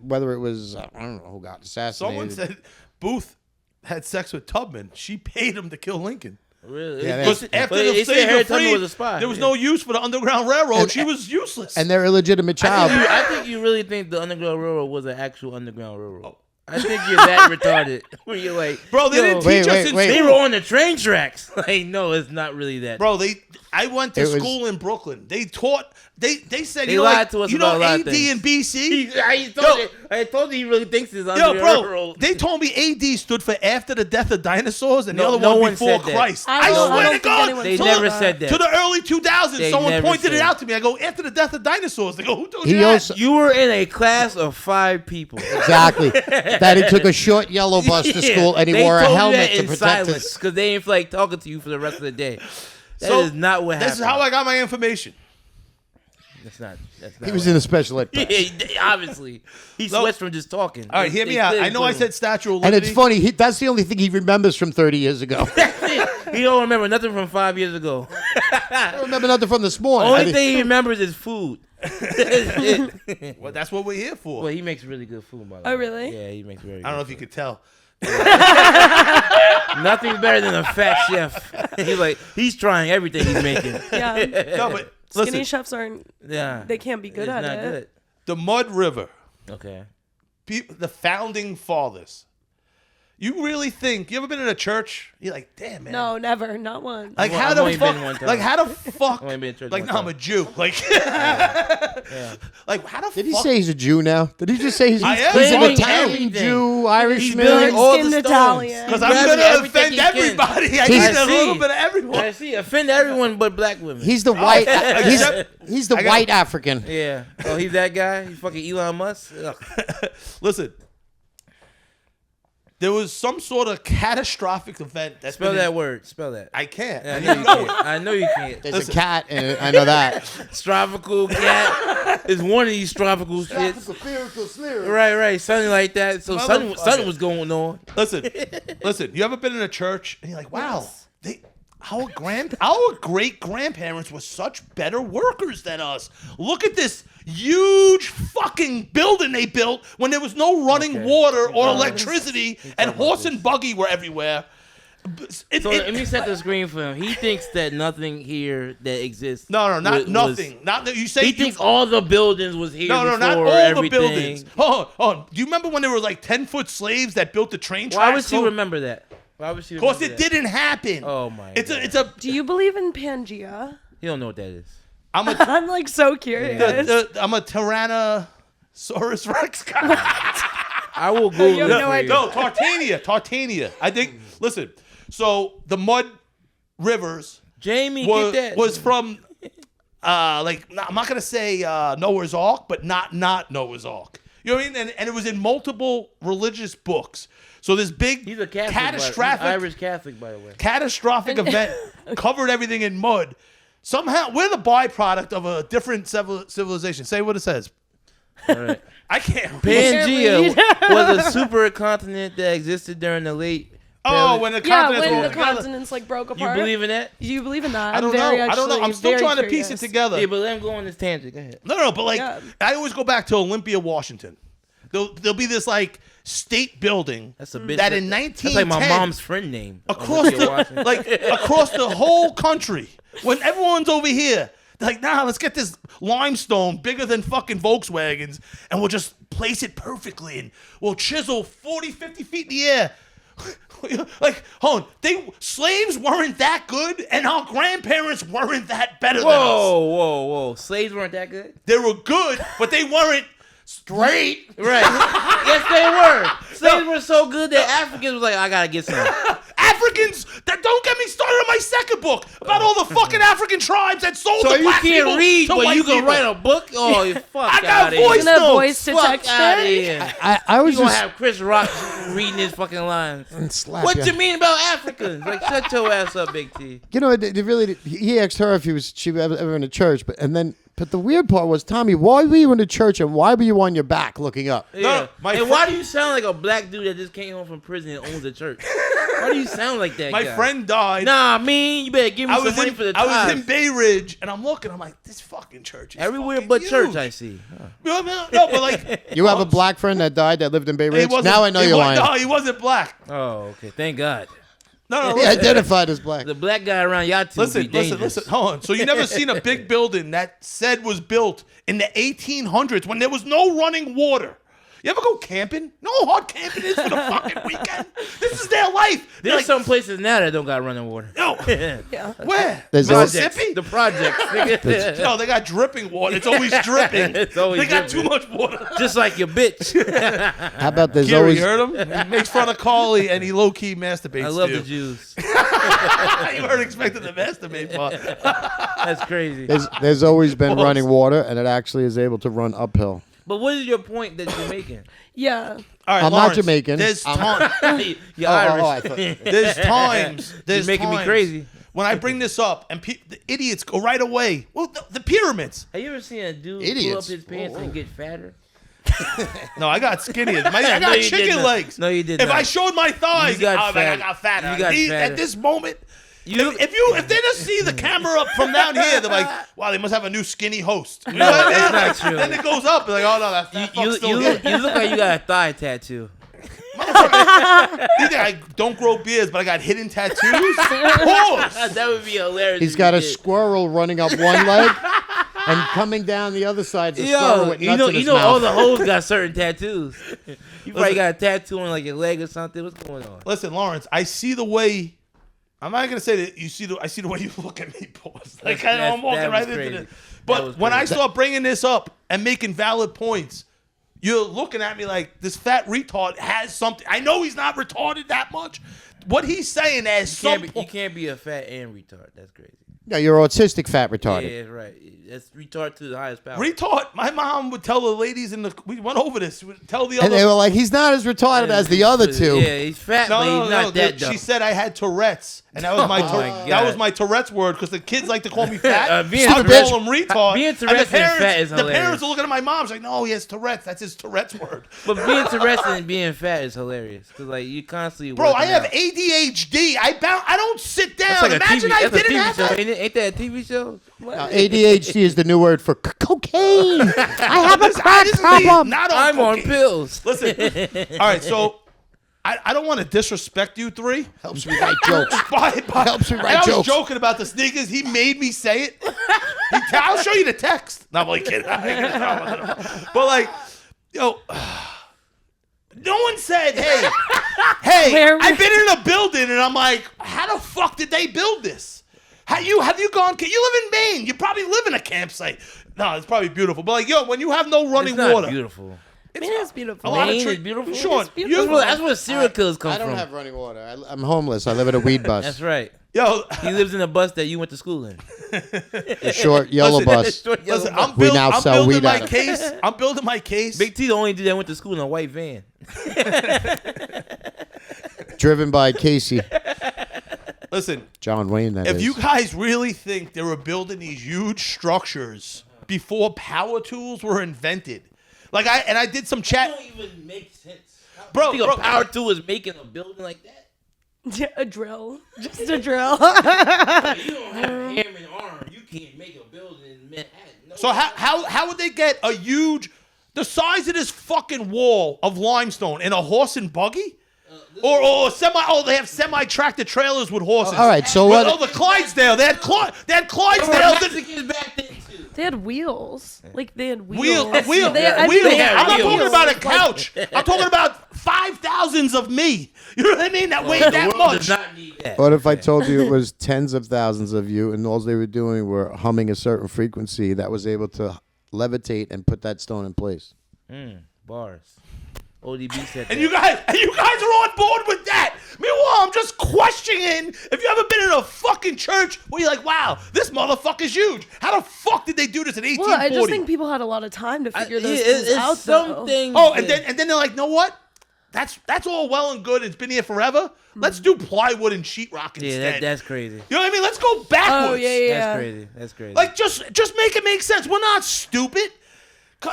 whether it was I don't know who got assassinated. Someone said Booth had sex with Tubman, she paid him to kill Lincoln. Really? Yeah, Because after the slaves were freed, there was no use for the Underground Railroad. She was useless. And their illegitimate child. I think you really think the Underground Railroad was an actual Underground Railroad. I think you're that retarded. Where you're like, bro, they didn't teach us in school. They were on the train tracks. Like, no, it's not really that. Bro, I went to school in Brooklyn. They taught. They said they lied to us about a lot of AD things. and BC. I told you he really thinks it's Underground Railroad. They told me AD stood for after the death of dinosaurs, and the other no one one before said Christ. that. I swear to God, they never said that. To the early 2000s, They someone never pointed said it it. out to me. I go, after the death of dinosaurs. They go, who told you that? Also, You were in a class of 5 people. exactly. That he took a short yellow bus to school and he wore a helmet to protect us. Because they ain't like talking to you for the rest of the day. That is not what happened. This is how I got my information. That's not He was in a special ed class. obviously. He switched from just talking. All right, hear me out. I know I said Statue of And Liberty. it's funny. That's the only thing he remembers from 30 years ago. He don't remember nothing from 5 years ago. I don't remember nothing from this morning. Only thing he remembers is food. Well, that's what we're here for. Well, he makes really good food, by the way. Oh, really? Yeah, he makes very good I don't know if you could tell. Nothing better than a fat chef. He's trying everything he's making. Yeah. No, but Skinny listen, chefs aren't. Yeah. They can't be good It's at not it. good. the Mud River, Okay. the founding fathers. You really think you ever been in a church? You're like, damn, man. No, never. Not once. Like I've how the only fuck? been one time. Like how the fuck? I've only been in church like one no, time. I'm a Jew. Like, Yeah. like how the Did he fuck? say he's a Jew now? Did he just say he's I am. an Claiming Italian everything. Jew, He's Irishman? building all the Skinned stones. Italian. Because He's I'm grabbing gonna everything offend he can. everybody. I He's- need a little bit of everyone. I see. Offend everyone but black women. He's the white. Except- he's the I got- white African. Yeah. Oh, he's that guy? He's fucking Elon Musk? Ugh. Listen, there was some sort of catastrophic event. That's Spell been that word. Spell that. I can't. I I know need you to know can't. I know you can't. There's a cat, and I know that. Tropical cat is one of these tropical shits. Right. Something like that. So something was going on. it. Listen. You ever been in a church and you're like, wow, our great grandparents were such better workers than us. Look at this huge fucking building they built when there was no running water or electricity, and horse and buggy were everywhere. So let me set the screen for him. He thinks that nothing here that exists. No, not was- nothing. Not that you say. He thinks all the buildings was here. No, not before all everything. the buildings. Hold on. Do you remember when there were like 10-foot slaves that built the train tracks? Why would she remember that? Why would she? Because remember it that? didn't happen. Oh my! It's God. a. It's a. Do you believe in Pangea? You don't know what that is. I'm a. I'm like so curious. I'm a Tyrannosaurus Rex guy. I will Google You it. have no for idea. you. No, Tartania. I think. Listen. So the Mud Rivers Jamie, get that. was from. I'm not gonna say Noah's Ark, but not Noah's Ark. You know what I mean? And it was in multiple religious books. So this big He's a Catholic. catastrophic He's Irish Catholic, by the way. catastrophic event covered everything in mud. Somehow we're the byproduct of a different civilization. Say what it says. All right. I can't. Pangea was a supercontinent that existed during the late. When the Yeah, continents when were the together. continents like broke You apart. believe in that? Do you believe in that? I don't know. I don't know. I'm still trying to piece it together. Yeah, but let him go on this tangent. Go ahead. No, but like Yeah. I always go back to Olympia, Washington. There'll be this like state building That's a bitch. that in 1910 That's like my mom's friend name. across across the whole country. When everyone's over here, they're like, nah, let's get this limestone bigger than fucking Volkswagens, and we'll just place it perfectly, and we'll chisel 40, 50 feet in the air. Like, hold on, slaves weren't that good, and our grandparents weren't that better than us. Whoa. Slaves weren't that good? They were good, but they weren't straight. Right. Yes, they were. Slaves were so good that Africans was like, I gotta get some. Africans, don't get me started on my second book about all the fucking African tribes that sold So the you black people can't read, to but white you can people. write a book? Oh, you fuck I got out of here. voice Isn't that notes. voice to Fuck text out of it? here. I was You gonna just have Chris Rock reading his fucking lines. slap What ya. you mean about Africans? Like, shut your ass up, Big T. You know, he asked her if she was ever in a church, and then But the weird part was, Tommy, why were you in the church and why were you on your back looking up? Yeah. my And fri- why do you sound like a black dude that just came home from prison and owns a church? Why do you sound like that My guy? friend died. Nah, man, you better give me some money for the I was tithes. in Bay Ridge, and I'm looking. I'm like, this fucking church is Everywhere fucking but huge. church, I see. Huh. No, but like, You have a black friend that died that lived in Bay he Ridge? wasn't- Now I know he you're wa- lying. No, he wasn't black. Oh, okay. Thank God. No, He identified as black. The black guy around y'all two be dangerous. Listen. Hold on. So you never seen a big building that said was built in the 1800s when there was no running water? You ever go camping? No hard camping is for the fucking weekend. This is their life. There's some places now that don't got running water. No. Yeah. Where? There's Mississippi? The projects. nigga. No, they got dripping water. It's always dripping. It's always they got dripping. too much water. Just like your bitch. How about there's Gary, always you heard him? He makes fun of Carly and he low key masturbates. I love to the Jews. you weren't expecting the masturbate part. That's crazy. there's always been Pause. running water, and it actually is able to run uphill. But what is your point that you're making? Yeah. All right, I'm not Lawrence, Jamaican. There's I'm- time. You're Oh, Irish. I thought- There's times. There's You're making me times crazy. when I bring this up and the idiots go right away. Well, the pyramids. Have you ever seen a dude pull up Idiots. his pants Whoa, and whoa. get fatter? No, I got skinnier. I No, got you did chicken not. legs. No, you did If not. I showed my thighs, You got oh, man, I fat. got fatter. You got fatter. At this moment, You- if they just see the camera up from down here, they're like, wow, they must have a new skinny host. You know what I mean? that's not true. Then it goes up. They're like, oh no, that fat fuck's still here. You look like you got a thigh tattoo. You think I don't grow beards, but I got hidden tattoos? Pause. That would be hilarious. He's if got you a did. squirrel running up one leg, and coming down the other side's a squirrel Yo, with you nuts know, in his you know, all mouth. the hoes got certain tattoos. You probably got a tattoo on like your leg or something. What's going on? Listen, Lawrence, I see the way. I'm not gonna say that you see I see the way you look at me, pause. Like I'm walking that right was into crazy. this. That But was when I crazy. start bringing this up and making valid points, you're looking at me like this fat retard has something. I know he's not retarded that much. What he's saying has some. You can't be a fat and retard. That's crazy. Yeah, you're autistic, fat, retarded. Yeah, right. That's retard to the highest power. Retard. My mom would tell the ladies in the. We went over this. Would tell the And other. they were like, he's not as retarded as the other two. Yeah, he's fat, but he's not that dumb. She said I had Tourette's, and that was my, Oh my that God. was my Tourette's word because the kids like to call me fat. Being I Tourette's- call them retard. being And Tourette's and fat is the parents hilarious. are looking at my mom. She's like, no, he has Tourette's. That's his Tourette's word. But being Tourette's and being fat is hilarious because like you constantly. Bro, I working have out. ADHD. I don't sit down. That's like Imagine I that's a didn't TV have show, that. ain't it? Ain't that a TV show? ADHD is the new word for cocaine. I have a This crack is me, problem. not on I'm on cocaine. pills. Listen. All right, so I don't want to disrespect you three. Helps me write jokes. Helps me write I was jokes. joking about the sneakers. He made me say it. I'll show you the text. No, I'm only kidding. But like, yo, no one said, hey, Where- I've been in a building and I'm like, how the fuck did they build this? Have you gone? You live in Maine. You probably live in a campsite. No, it's probably beautiful. But like, yo, when you have no running It's not water, beautiful. it's Maine is beautiful. a lot of Maine tree- is beautiful? Sean, It's beautiful. you, That's where serial killers come I don't from. have running water. I'm homeless. I live at a weed bus. That's right. yo, He lives in a bus that you went to school in. A short yellow Listen, bus. listen, We now sell building weed my out of it. case. I'm building my case. Big T the only dude that went to school in a white van. Driven by Casey. Listen, John Wayne, that is. if you guys really think they were building these huge structures before power tools were invented, like I did some chat. That don't even make sense. Bro, You think bro. a power tool is making a building like that? A drill. Just a drill. You don't have a hammer and arm. You can't make a building in Manhattan. No So how would they get a huge, the size of this fucking wall of limestone in a horse and buggy? Or semi? Oh, they have semi-tractor trailers with horses. All right, so Well, what? no, the Clydesdale. They had Clydesdales. Mexicans back then too. They had wheels. Like they had wheels. Wheel. They had, I mean, Wheel. they had I'm not wheels. talking about a Like, couch. I'm talking about 5,000s of me. You know what I mean? That weighed The that world much. does not need that. What if I told you it was tens of thousands of you, and all they were doing were humming a certain frequency that was able to levitate and put that stone in place? Bars. ODB said that. And you guys are on board with that. Meanwhile, I'm just questioning if you ever been in a fucking church where you're like, wow, this motherfucker's huge. How the fuck did they do this in 1840? well, I just think people had a lot of time to figure those Yeah, things it's out. though. something. Oh, and then they're like, know what? that's all well and good. It's been here forever. Let's do plywood and sheetrock instead. Yeah, that's crazy. You know what I mean? Let's go backwards. Oh, yeah. That's crazy. That's crazy. Like just make it make sense. We're not stupid.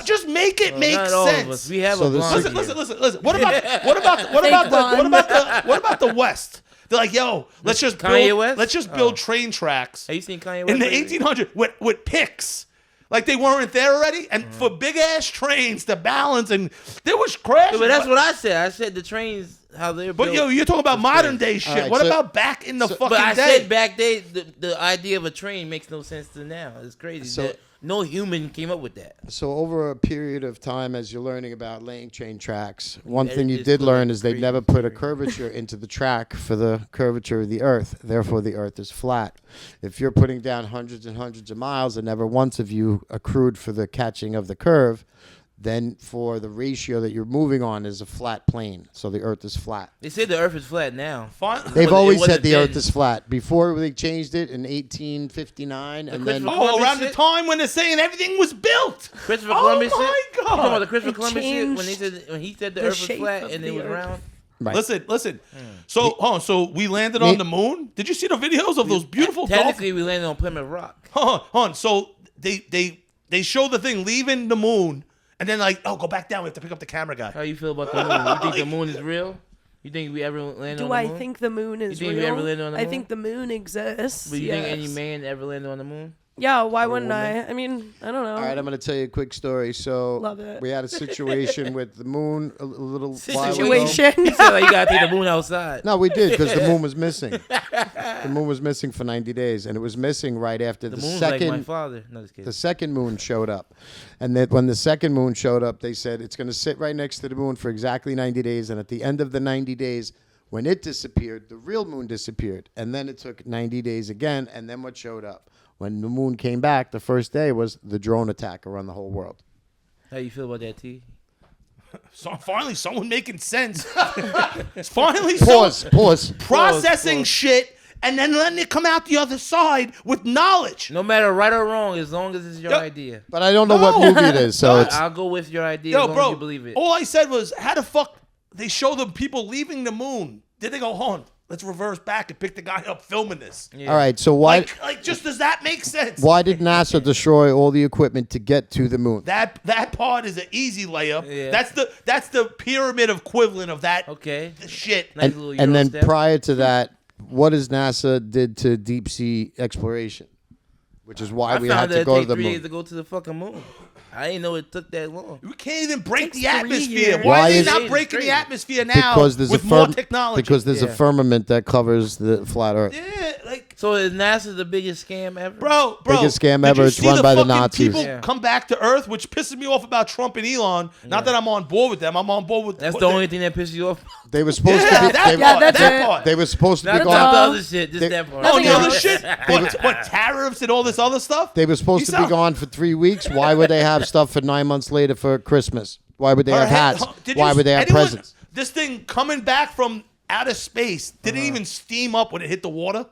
Just make it make not all of sense. us. We have So a this- blonde Listen. here. What about the West? They're like, yo, let's just Kanye build, West? let's just build train tracks Have you seen Kanye West in the lately? 1800s with picks. Like they weren't there already, and for big ass trains to balance, and there was crashes. But that's what I said. I said the trains, how they're built. But yo, you're talking about modern day shit. right, What so- about back in the fucking But I day? said back then, the idea of a train makes no sense to now. It's crazy. So- that no human came up with that. So over a period of time, as you're learning about laying train tracks, one Yeah, thing you it's did really learn is they crazy. never put a curvature into the track for the curvature of the earth. Therefore, the earth is flat. If you're putting down hundreds and hundreds of miles and never once have you accrued for the catching of the curve, then for the ratio that you're moving on is a flat plane. So the earth is flat. They say the earth is flat now. They've But it always wasn't said the then. earth is flat. Before they changed it in 1859, and then Christopher- Oh, around the shit? time when they're saying everything was built. Christopher Oh Columbus my shit? You talking about the God. Christopher It Columbus shit when he said the the earth was shape flat of and it the was earth. round? right. Listen. So we landed on the moon. Did you see the videos of those beautiful dolphins? Technically, we landed on Plymouth Rock. Hold on. So they show the thing leaving the moon, and then like, oh, go back down. We have to pick up the camera guy. How you feel about the moon? You think the moon is real? You think we ever landed on Do the I moon? think the moon is think real? we ever landed on the I moon? think the moon exists. But you think any yes. man ever landed on the moon? Yeah, why wouldn't I? I mean, I don't know. All right, I'm going to tell you a quick story. So Love it. we had a situation with the moon a little while ago. Situation. He said like you gotta take the moon outside. No, we did because the moon was missing. The moon was missing for 90 days, and it was missing right after The the moon's second. like my father. No, just kidding. The second moon showed up. And then when the second moon showed up, they said it's going to sit right next to the moon for exactly 90 days. And at the end of the 90 days, when it disappeared, the real moon disappeared. And then it took 90 days again. And then what showed up? When the moon came back, the first day was the drone attack around the whole world. How you feel about that, T? So finally, someone making sense. Finally, Pause. processing shit and then letting it come out the other side with knowledge. No matter right or wrong, as long as it's your Yo, idea. But I don't know what movie it is. So it's I'll go with your idea Yo, as long bro, as you believe it. all I said was, how the fuck they show the people leaving the moon? Did they go, hold on, let's reverse back and pick the guy up filming this? Yeah. all right. So why Just does that make sense? why did NASA destroy all the equipment to get to the moon? That part is an easy layup. Yeah. That's the pyramid equivalent of that Okay. shit. Nice little And Euro then step. prior to that, what does NASA did to deep sea exploration, which is why I we found had that to it go to take the 3 days moon. to go to the fucking moon. I didn't know it took that long. We can't even break Takes the 3 atmosphere. years. Why are Why they is- not breaking Crazy. the atmosphere now Because there's with a more firm, technology? because there's a Yeah. firmament that covers the flat Earth. yeah, like So is NASA the biggest scam ever? bro, Biggest scam did ever. you It's see run by the fucking Nazis. People Yeah. come back to Earth, which pisses me off about Trump and Elon. Not that I'm on board with them. I'm on board with That's what the they- only thing that pisses you off. They were supposed Yeah, to be. that They, part. that's that it. part. they were supposed to Not be about gone. the other shit, just they- that part. Oh, the other No. shit. What tariffs and all this other stuff? They were supposed You to be sound- gone for 3 weeks. Why would they have stuff for 9 months later for Christmas? Why would they have hats? Why would they have presents? This thing coming back from outer space didn't even steam up when it hit the water.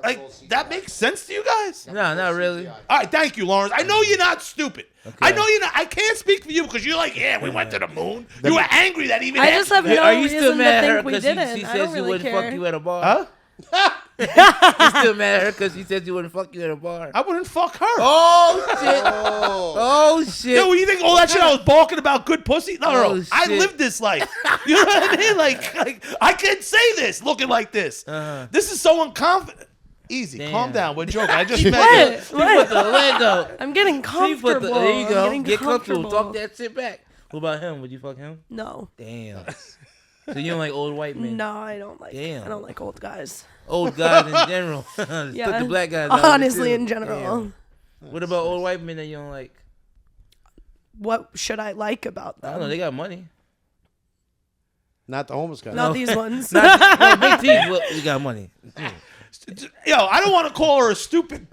Like that makes sense to you guys? No, not really. All right, thank you, Lawrence. I know you're not stupid. I know you're not. I can't speak for you because you're like, yeah, we went to the moon. You were angry that even. I just have no Are you reason still to mad at her think we because didn't. she I says don't she really wouldn't care. fuck you at a bar? Huh? You still mad at her because she said she wouldn't fuck you at a bar? I wouldn't fuck her. Oh shit! Oh shit! Yo, you think all that shit I was barking about good pussy? No, Oh, I shit. lived this life. You know what I mean? Like I can say this looking like this. This is so unconfident. Easy, Damn. calm down. We're joking. I just What? met you. Put What? the lid up. I'm getting She comfortable. put the, there you I'm go. getting Get comfortable. Talk that shit back. What about him? Would you fuck him? No. Damn. So you don't like old white men? No, I don't like. Damn. I don't like old guys. Old guys in general. Just Yeah. put the black guys out of it, Honestly, too. in general. Damn. What about old white men that you don't like? What should I like about I don't them? know. They got money. Not the homeless guy. Not these ones. Not, no, big teeth. Look, we got money. Yo, I don't want to call her a stupid.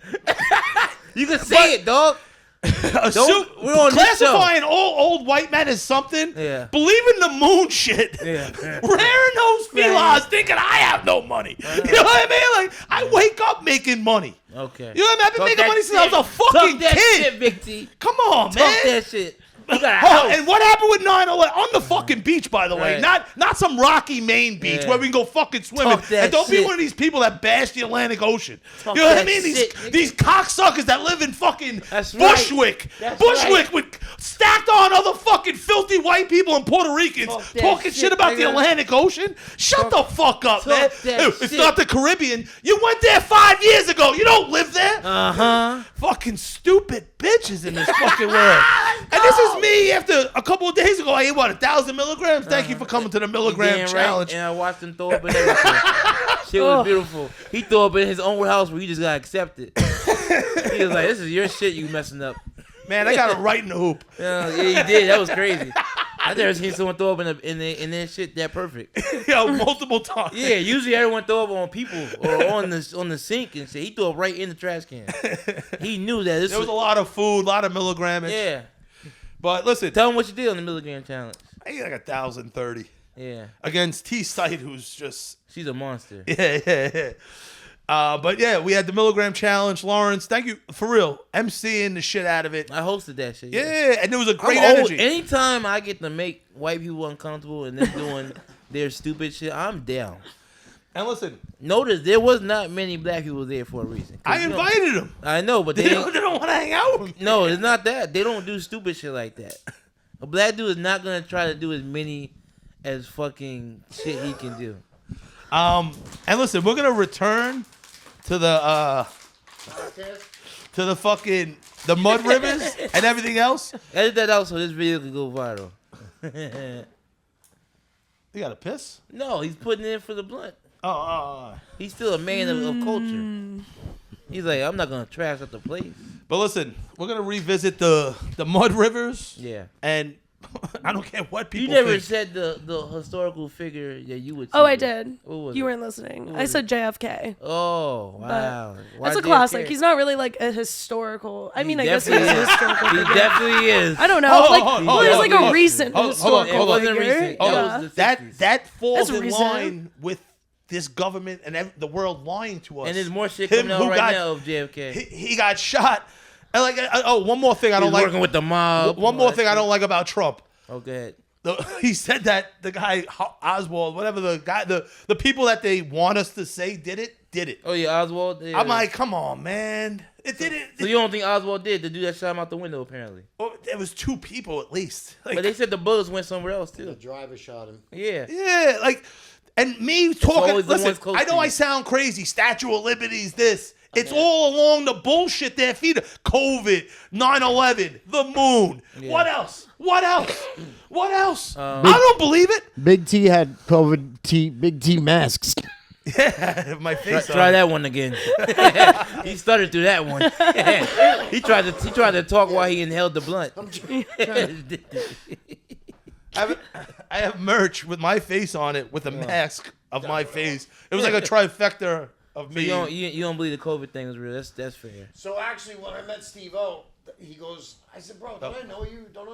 You can say it, dog. We're on this show. classifying all old white men as something. Yeah. Believe in the moon shit. Yeah. Wearing those felines thinking I have no money. You know what I mean? Like, I wake up making money. Okay. You know what I mean? I've been Talk making that money since I was a shit. fucking Talk that kid. shit, Big T. Come on, Talk man. that shit. You got a Oh, house. and what happened with 9/11? I'm the fucking fucking beach, by the way. Right. Not some rocky Maine beach where we can go fucking swimming. Talk that And don't be shit. one of these people that bash the Atlantic Ocean. Talk You know what I that mean? shit, nigga. These cocksuckers that live in fucking That's Bushwick. right. That's Bushwick right. with stacked on other fucking filthy white people and Puerto Ricans Talk that talking shit about the nigga. Atlantic Ocean. Shut the fuck up, talk man. that Ew, it's shit. not the Caribbean. You went there 5 years ago. You don't live there. Uh-huh. Fucking stupid bitches in this fucking world. And this is me after a couple of days ago. I ate, 1,000 milligrams? Thank you for coming to the milligram Damn challenge. Right. And I watched him throw up and everything. Shit was beautiful. He threw up in his own house where you just gotta accept it. He was like, "This is your shit, you messing up." Man, I got it right in the hoop. Yeah, he did. That was crazy. I never seen someone throw up in their shit that perfect. Yo, multiple times. Yeah, usually everyone throw up on people or on the sink and shit. He threw up right in the trash can. He knew that this There was a lot of food, a lot of milligrammage. Yeah. But listen, Tell him what you did on the milligram challenge. I ate like 1,030 Yeah. against T Sight, who's just She's a monster. yeah. But yeah, we had the milligram challenge. Lawrence, thank you for real, MCing the shit out of it. I hosted that shit. Yeah, and there was a great I'm old. energy. Anytime I get to make white people uncomfortable and them doing their stupid shit, I'm down. And listen, Notice there was not many black people there for a reason. I invited them. I know, but They they don't want to hang out with me. no, it's not that. They don't do stupid shit like that. A black dude is not gonna try to do as many as fucking shit he can do. And listen, we're gonna return to the fucking the mud rivers and everything else. Edit that out so this video can go viral. You got to piss? No, he's putting it in for the blunt. Oh. He's still a man of culture. He's like, I'm not gonna trash up the place. But listen, we're gonna revisit the mud rivers. Yeah. And I don't care what people You never think. said the historical figure that you would. Oh, I see. did. What was You it? weren't listening. What I was said JFK. Oh wow, Why That's a JFK? classic. He's not really like a historical. I mean, I guess he's a definitely is. historical He figure. definitely is. I don't know. Hold on, Like, hold on, well, hold he's on, like hold a on. recent Hold on, historical It wasn't figure. recent. Hold That on. was the 60s. That falls That's in recent. line with this government and the world lying to us. And there's more shit Him coming out who right got- now of JFK. He got shot. And like, one more thing I He's don't like. working with the mob. One more thing I don't like about Trump. Oh, go ahead. He said that the guy Oswald, whatever the guy, the people that they want us to say did it. Oh yeah, Oswald. Yeah. I'm like, come on, man. It didn't. So you don't think Oswald did to do that shot him out the window? Apparently, There was two people at least. Like, but they said the bullets went somewhere else The too. driver shot him. Yeah. yeah, like, and me talking. always the Listen, ones close I to know you. I sound crazy. Statue of Liberty's this. It's all along the bullshit they're feeding. COVID, 9/11, the moon. Yeah. What else? What else? What else? Um, I don't believe it. Big T had Big T masks. Yeah, my face. Try that one again. He stuttered through that one. He tried to talk while he inhaled the blunt. I have merch with my face on it with a mask of my face. It was like a trifecta of So me. you don't believe the COVID thing was real? That's fair. So actually, when I met Steve-O, he goes, I said, bro, don't I know you? How do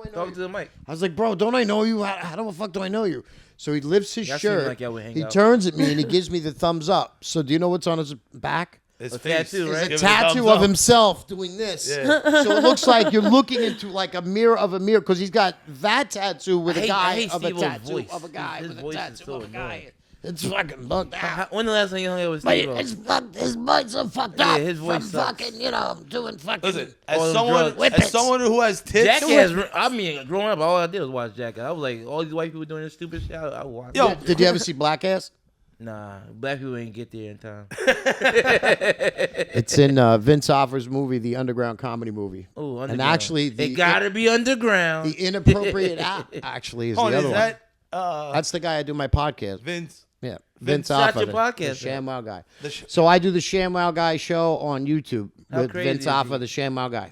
I know Talk you? to the mic. I was like, bro, don't I know you? How the fuck do I know you? So he lifts his Y'all seem shirt. like y'all would hang He out. turns at me and he gives me the thumbs up. So do you know what's on his back? His A face. tattoo, It's right? a Give it a thumbs tattoo of up. himself doing this. Yeah. So it looks like you're looking into like a mirror of a mirror because he's got that tattoo with a I guy hate of a Steve-O's tattoo voice. of a guy His with a voice is tattoo so of a guy. annoying. It's fucking looked out. When the last time you hung out with Steve? His voice are fucked Yeah, up. his voice from sucks. fucking, doing fucking. Listen, All as them drugs. someone who has tits. Jackass. I mean, growing up, all I did was watch Jackass. I was like, all these white people doing this stupid shit. I watched. Yo, it. Did you ever see Black Ass? Nah, black people ain't get there in time. It's in Vince Offer's movie, the Underground Comedy movie. Oh, And actually, it gotta be underground. the inappropriate act actually is oh, the is other that one. That's the guy I do my podcast. Vince? Yeah, Vince, Vince that's Offer, your podcast, the ShamWow guy. The So I do the ShamWow guy show on YouTube How with crazy Vince is Offer, he? the ShamWow guy.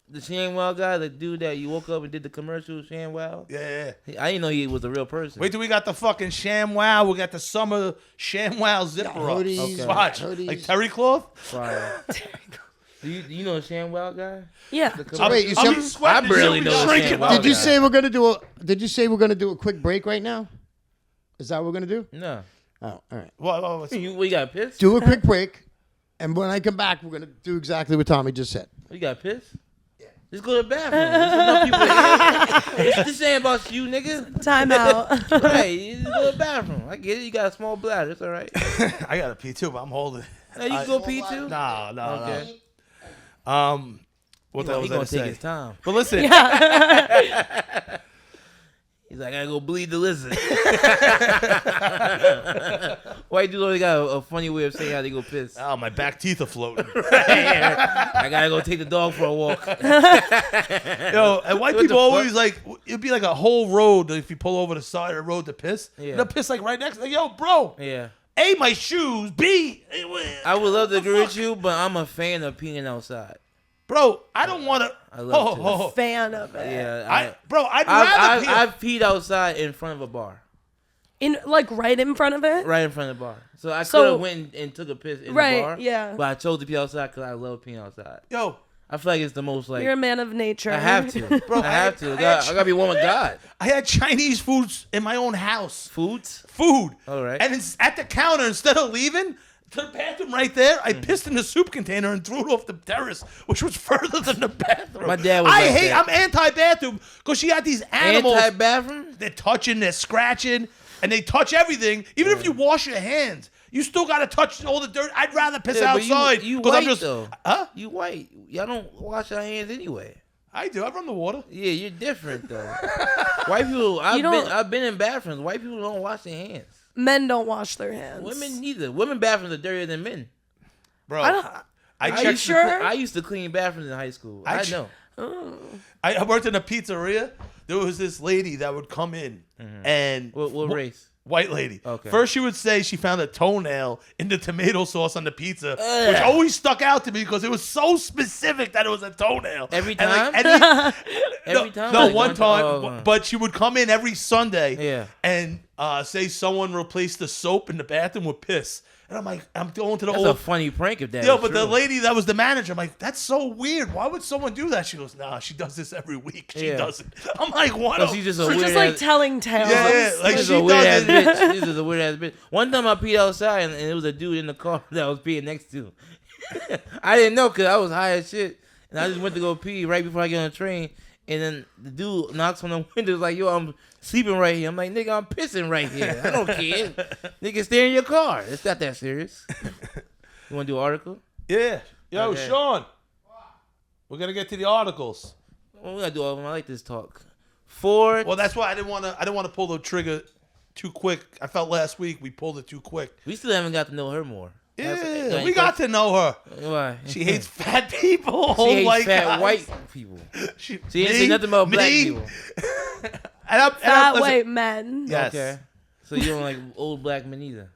The ShamWow guy, the dude that you woke up and did the commercial, ShamWow. Yeah. I didn't know he was a real person. Wait till we got the fucking ShamWow. We got the summer ShamWow zipper up. hoodies, Okay. Watch. hoodies. Like terry cloth. Fire. Do you know the ShamWow guy? Yeah. The commercial- Wait, you I'm said, sweating. I barely You're know the shrinking. ShamWow did you guy. say we're gonna do a? Did you say we're gonna do a quick break right now? Is that what we're gonna do? No. Oh, all right. What? You got pissed? Do a quick break, and when I come back, we're gonna do exactly what Tommy just said. You got pissed? Just go to the bathroom. There's enough people here. This ain't about you, nigga. Time out. Right, you just go to the bathroom. I get it. You got a small bladder. It's all right. I got to pee too, but I'm holding. Hey, you can go pee too. No. Okay. What the hell He was I gonna take say? his time. But listen, He's like, I gotta go bleed the lizard. White dudes always got a funny way of saying how they go piss. oh, my back teeth are floating. I gotta go take the dog for a walk. Yo, and white What people the always fuck? like, it'd be like a whole road if you pull over the side of the road to piss. Yeah. They'll piss like right next. Like, yo, bro. Yeah. A, my shoes. B, I would love to agree with you, but I'm a fan of peeing outside. bro, I don't want to. I love to. Fan of it. Yeah. I'd rather pee. I've peed outside in front of a bar. In like right in front of it. Right in front of the bar. So I could So- have went and took a piss in Right, the bar. yeah. But I chose to pee outside because I love peeing outside. Yo, I feel like it's the most like You're a man of nature. I have to. Bro, I have to. I I gotta be one with God. I had Chinese foods in my own house. Foods. Food. All right. And it's at the counter, instead of leaving to the bathroom right there, I pissed in the soup container and threw it off the terrace, which was further than the bathroom. My dad was I like hate. that. I'm anti-bathroom because she had these animals. Anti-bathroom? They're touching, they're scratching, and they touch everything. Even if you wash your hands, you still got to touch all the dirt. I'd rather piss Yeah, but outside you because white I'm just. though. Huh? You white. Y'all don't wash your hands anyway. I do. I run the water. Yeah, you're different though. White people. I've been in bathrooms. White people don't wash their hands. Men don't wash their hands. Women neither. Women bathrooms are dirtier than men. Bro, I don't. I Are checked. you sure? I used to clean bathrooms in high school. I know. I worked in a pizzeria. There was this lady that would come in and What race? white lady. Okay. First, she would say she found a toenail in the tomato sauce on the pizza, which always stuck out to me because it was so specific that it was a toenail. Every And, time? Every time? No, Like one time. oh, But she would come in every Sunday Yeah. and say someone replaced the soap in the bathroom with piss. And I'm like, I'm going to the That's old. a funny prank if that Yo, is but the true. lady that was the manager, I'm like, that's so weird. Why would someone do that? She goes, nah, she does this every week. She Yeah. doesn't. I'm like, what? So she's just a She's weird just like ass, telling tales. Yeah, like she's she a weird ass does it. bitch. She's just a weird ass bitch. One time I peed outside and it was a dude in the car that I was peeing next to. I didn't know because I was high as shit. And I just went to go pee right before I get on the train. And then the dude knocks on the window like, yo, I'm sleeping right here. I'm like, nigga, I'm pissing right here. I don't care. Nigga, stay in your car. It's not that serious. You want to do an article? Yeah. Yo, Okay. Sean. We're gonna get to the articles. Well, we got to do all of them. I like this talk. Ford. Well, that's why I didn't want to pull the trigger too quick. I felt last week we pulled it too quick. We still haven't got to know her more. Yeah, we got to know her. Why? She hates fat people. She hates white fat guys. white people. She She ain't say nothing about black people. Fat listen, white men. Yes. Okay. So you don't like old black men either.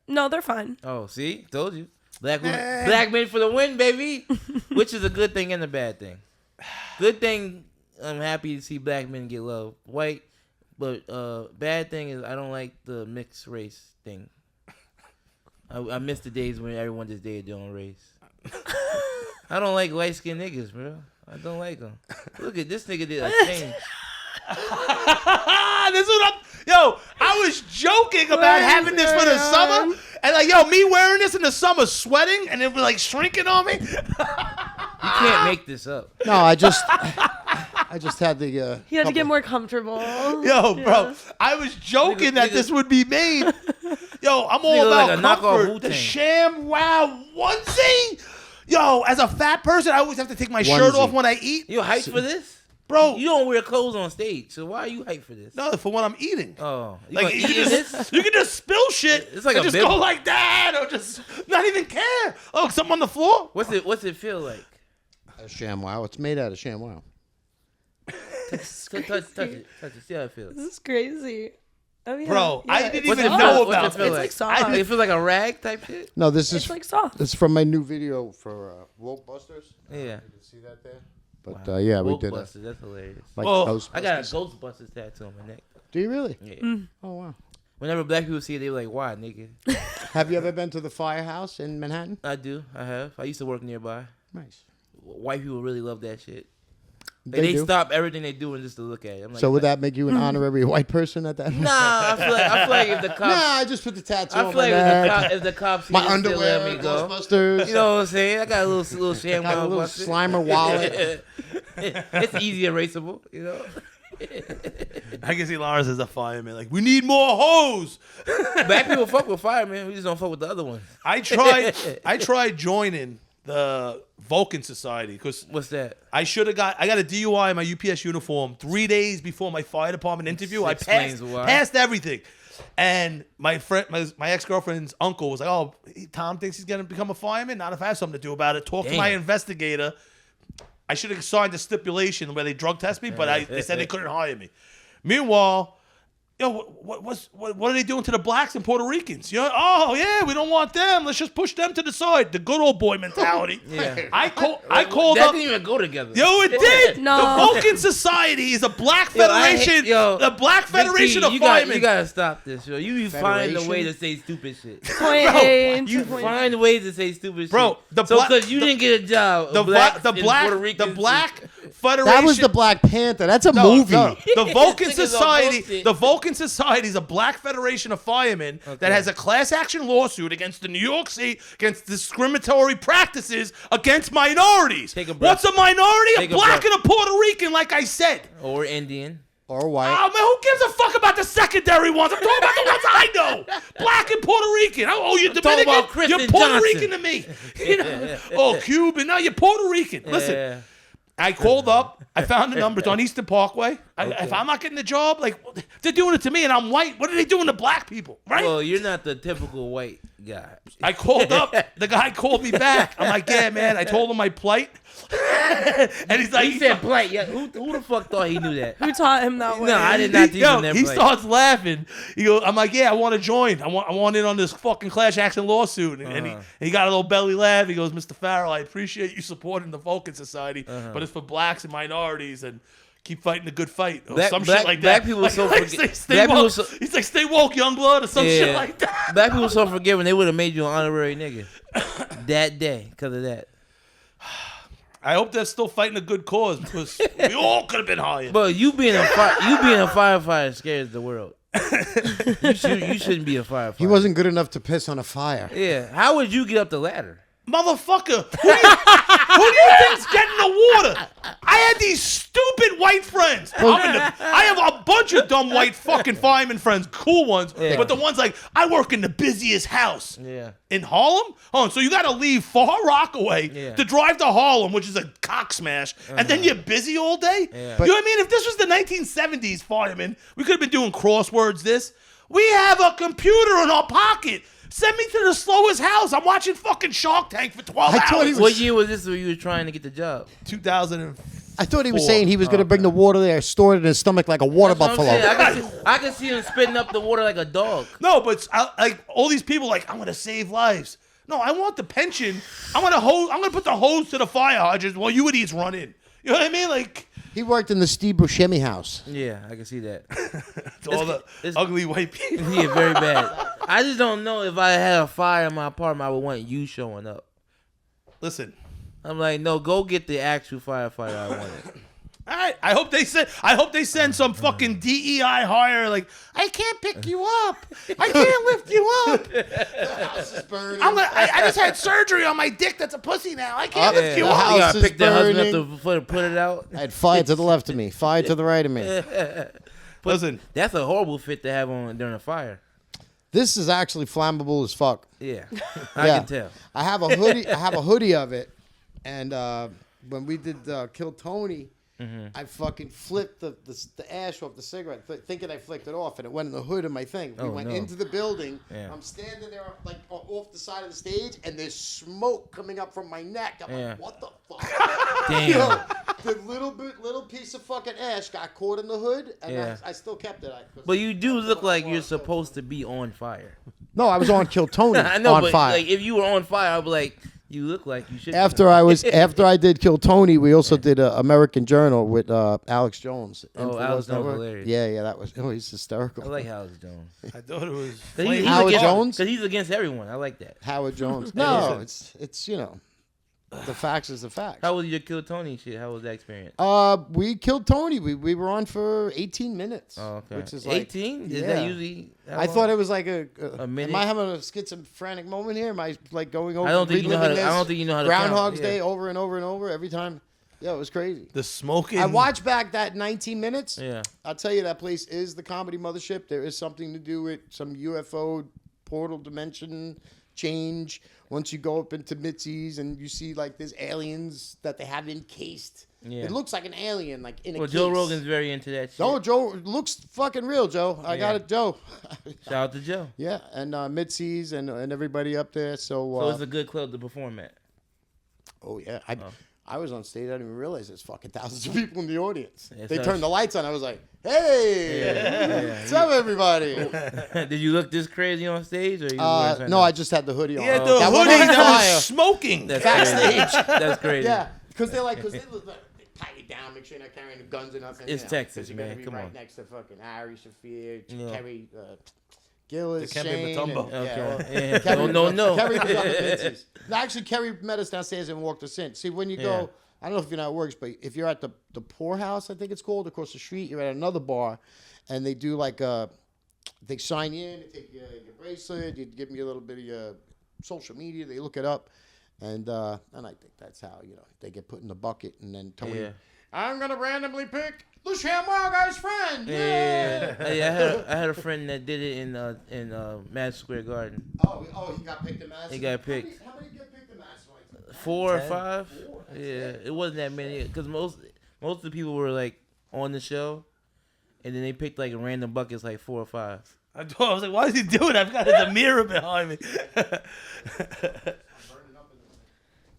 No, they're fine. Oh, see? Told you. Black men for the win, baby. Which is a good thing and a bad thing. Good thing, I'm happy to see black men get love. White, but bad thing is I don't like the mixed race thing. I miss the days when everyone just dated their own race. I don't like light skinned niggas, bro. I don't like them. Look at this nigga did a change. This is what yo, I was joking about having this for the summer. And like, yo, me wearing this in the summer, sweating, and it was like shrinking on me. You can't make this up. No, I just had the. He had to get more comfortable. Yo, bro, I was joking that this would be made. Yo, I'm all Nigga about like a knockoff comfort. Wu-Tang. The Sham Wow onesie. Yo, as a fat person, I always have to take my shirt Onesie. off when I eat. You hyped for this? Bro, You don't wear clothes on stage, so why are you hyped for this? no, for what I'm eating. Oh, you Like gonna you eat can, in just, this? you can just spill shit. It's like and a just bib- go like that, or just not even care. Oh, something on the floor. What's it feel like? A ShamWow. It's made out of ShamWow. Touch it. See how it feels. This is crazy. Oh yeah. Bro, yeah, I it's didn't What's even it soft. know feel? about What's it feel this. It's like soft. It feels like a rag type shit. No, this is It's like soft. this is from my new video for Woke Busters. Yeah. You can see that there. But yeah, we did it. Ghostbusters, that's hilarious. Like Well, Ghostbusters. I got a Ghostbusters tattoo on my neck. Do you really? Yeah. Oh wow. Whenever black people see it, they were like, "Why, nigga?" Have you ever been to the Firehouse in Manhattan? I do. I have. I used to work nearby. Nice. White people really love that shit. They do? stop everything they doing just to look at it. I'm like, So would that make you an honorary white person at that? Nah, I feel like if the cops. Nah, I just put the tattoo I on feel my like neck. if the cops My still underwear, let me go. Ghostbusters. You know what I'm saying? I got a little sham Got a little busted. Slimer wallet. It's easy erasable, you know. I can see Lawrence as a fireman. Like, we need more hose. Black people fuck with firemen. We just don't fuck with the other ones. I tried joining the Vulcan Society because What's that? I got a DUI in my UPS uniform 3 days before my fire department interview. I Explains why. passed everything. And my ex-girlfriend's uncle was like, "Oh, Tom thinks he's gonna become a fireman. Not if I have something to do about it. Talk to my Damn. investigator." I should have signed a stipulation where they drug test me, but they said they couldn't hire me. Meanwhile, what are they doing to the blacks and Puerto Ricans? Oh yeah, we don't want them. Let's just push them to the side. The good old boy mentality. Yeah. I called That up. didn't even go together. Yo, it did. No. The Vulcan Society is a black federation. The Black Federation of Firemen. You gotta stop this, yo. You find a way Federation? to say stupid shit. Point A You to point find ways to say stupid Bro, shit. the so black- because you didn't get a job, the blacks Black and Puerto Ricans Federation. That was the Black Panther. That's a No, movie. no. The Vulcan This nigga's on Society. bullshit. The Vulcan Society is a black federation of firemen that has a class action lawsuit against the New York State against discriminatory practices against minorities. Take a breath. What's a minority? Take A a black breath. and a Puerto Rican, like I said. or Indian. Or white. Oh man, who gives a fuck about the secondary ones? I'm talking about the ones I know. Black and Puerto Rican. Oh, you're talking Dominican. about Kristen You're Puerto Johnson. Rican to me. You know? Oh, Cuban. No, you're Puerto Rican. Listen. Yeah. I called up. I found the number. It's on Eastern Parkway. If I'm not getting the job, like they're doing it to me, and I'm white. What are they doing to black people? Right? Well, you're not the typical white guy. I called up. The guy called me back. I'm like, yeah, man. I told him my plight, and he's like, He said plight. Yeah, who the fuck thought he knew that? Who taught him that way? No, I did not teach him that he plight. starts laughing. He goes, I'm like, yeah, I want to join. I want in on this fucking class action lawsuit. And he got a little belly laugh. He goes, Mr. Farrell, I appreciate you supporting the Vulcan Society, but it's for blacks and minorities and keep fighting the good fight or Black- some black- shit like black that. people like, so like, forget- stay black people woke. so- He's like, stay woke, young blood, or some shit like that. Black people so forgiving. They would have made you an honorary nigga that day because of that. I hope they're still fighting a good cause because we all could have been hired. But you being a firefighter scares the world. You shouldn't be a firefighter. He wasn't good enough to piss on a fire. Yeah. How would you get up the ladder? Motherfucker, who do you think's getting the water? I had these stupid white friends. I have a bunch of dumb white fucking fireman friends, cool ones, Yeah. but the ones like, I work in the busiest house. Yeah. In Harlem? Oh, so you got to leave Far Rockaway Yeah. to drive to Harlem, which is a cock smash, and then you're busy all day? Yeah. You know what I mean? If this was the 1970s, fireman, we could have been doing crosswords this. We have a computer in our pocket. Send me to the slowest house. I'm watching fucking Shark Tank for 12 I thought hours. he was- What year was this when you were trying to get the job? 2004. I thought he was saying he was going to bring the water there, store it in his stomach like a water That's what I'm buffalo. saying. I can see him spitting up the water like a dog. No, but like all these people, like I'm gonna save lives. No, I want the pension. I'm gonna put the hose to the fire hydrant while you idiots run in. You know what I mean? Like He worked in the Steve Buscemi house. Yeah, I can see that. all the ugly white people. Yeah, very bad. I just don't know if I had a fire in my apartment, I would want you showing up. Listen, I'm like, no, go get the actual firefighter I wanted. all right. I hope they send some fucking DEI hire. Like I can't pick you up. I can't lift you up. I just had surgery on my dick. That's a pussy now. I can't lift you the up. house You gotta is pick the husband up burning. to put it out. I had fire to the left of me, fire to the right of me. Listen, That's a horrible fit to have on during a fire. This is actually flammable as fuck. Yeah, I Yeah. can tell. I have a hoodie. I have a hoodie of it, and when we did Kill Tony, I fucking flipped the ash off the cigarette, thinking I flicked it off, and it went in the hood of my thing. We Oh, went no. into the building. Yeah. I'm standing there like off the side of the stage, and there's smoke coming up from my neck. I'm Yeah. like, what the fuck? Damn. Yo, the little piece of fucking ash got caught in the hood, and Yeah. I still kept it. But you do look like you're supposed to be on fire. No, I was on Kill Tony I know, on but fire. like if you were on fire, I'd be like, you look like you should. After I did Kill Tony, we also did American Journal with Alex Jones. Oh, Alex Jones, hilarious. Yeah, that was. Oh, he's hysterical. I like Alex Jones. I thought it was Cause Flame Howard against, Jones? Because he's against everyone. I like that. Howard Jones. No, it's The facts is the facts. How was your Kill Tony shit? How was that experience? We killed Tony. We were on for 18 minutes. Oh, okay. Which is like 18? Is yeah. that usually? I thought it was like a minute. Am I having a schizophrenic moment here? Am I like going over? I don't think you know how to. reliving I this don't think you know how to. Groundhog's count. Day over and over and over every time. Yeah, it was crazy. The smoking. I watched back that 19 minutes. Yeah. I'll tell you, that place is the comedy mothership. There is something to do with some UFO portal dimension change. Once you go up into Mitzi's and you see like there's aliens that they have encased. Yeah. It looks like an alien, like in a case. Joe Rogan's very into that shit. No, Joe looks fucking real, Joe. I got it, Joe. Shout out to Joe. Yeah, and Mitzi's and everybody up there. So it's a good club to perform at. Oh yeah, I was on stage. I didn't even realize there's fucking thousands of people in the audience. Yeah, They so- turned the lights on. I was like, "Hey, what's up, everybody?" Did you look this crazy on stage? Or you wearing something No, I else? just had the hoodie on. Yeah, the That one hoodie on that fire. was smoking. That's backstage. crazy. That's crazy. Yeah, because they look like they tie you down, make sure you're not carrying the guns or nothing. It's you know, Texas, 'cause you're gonna man. be Come right on. next to fucking Ari Shafir, Yeah. Kerry Gillis, Dikembe Shane. Mutombo. and- Okay. well, Yeah. Kerry- No. Kerry was up at Mitzi's. No, actually, Kerry met us downstairs and walked us in. See, when you Yeah. go, I don't know if you know how it works, but if you're at the Poorhouse, I think it's called, across the street, you're at another bar, and they do like they sign you in, they take your bracelet, you give them a little bit of your social media, they look it up, and I think that's how they get put in the bucket, and then Tony, Yeah. I'm gonna randomly pick the ShamWow guy's friend. Yeah. I had a friend that did it in Madison Square Garden. Oh, he got picked in Madison. He got picked. How many get picked in Madison? Like 4 or 10? 5. Yeah, it wasn't that many because most of the people were like on the show, and then they picked like random buckets, like 4 or 5. I was like, why is he doing it? I've got the mirror behind me.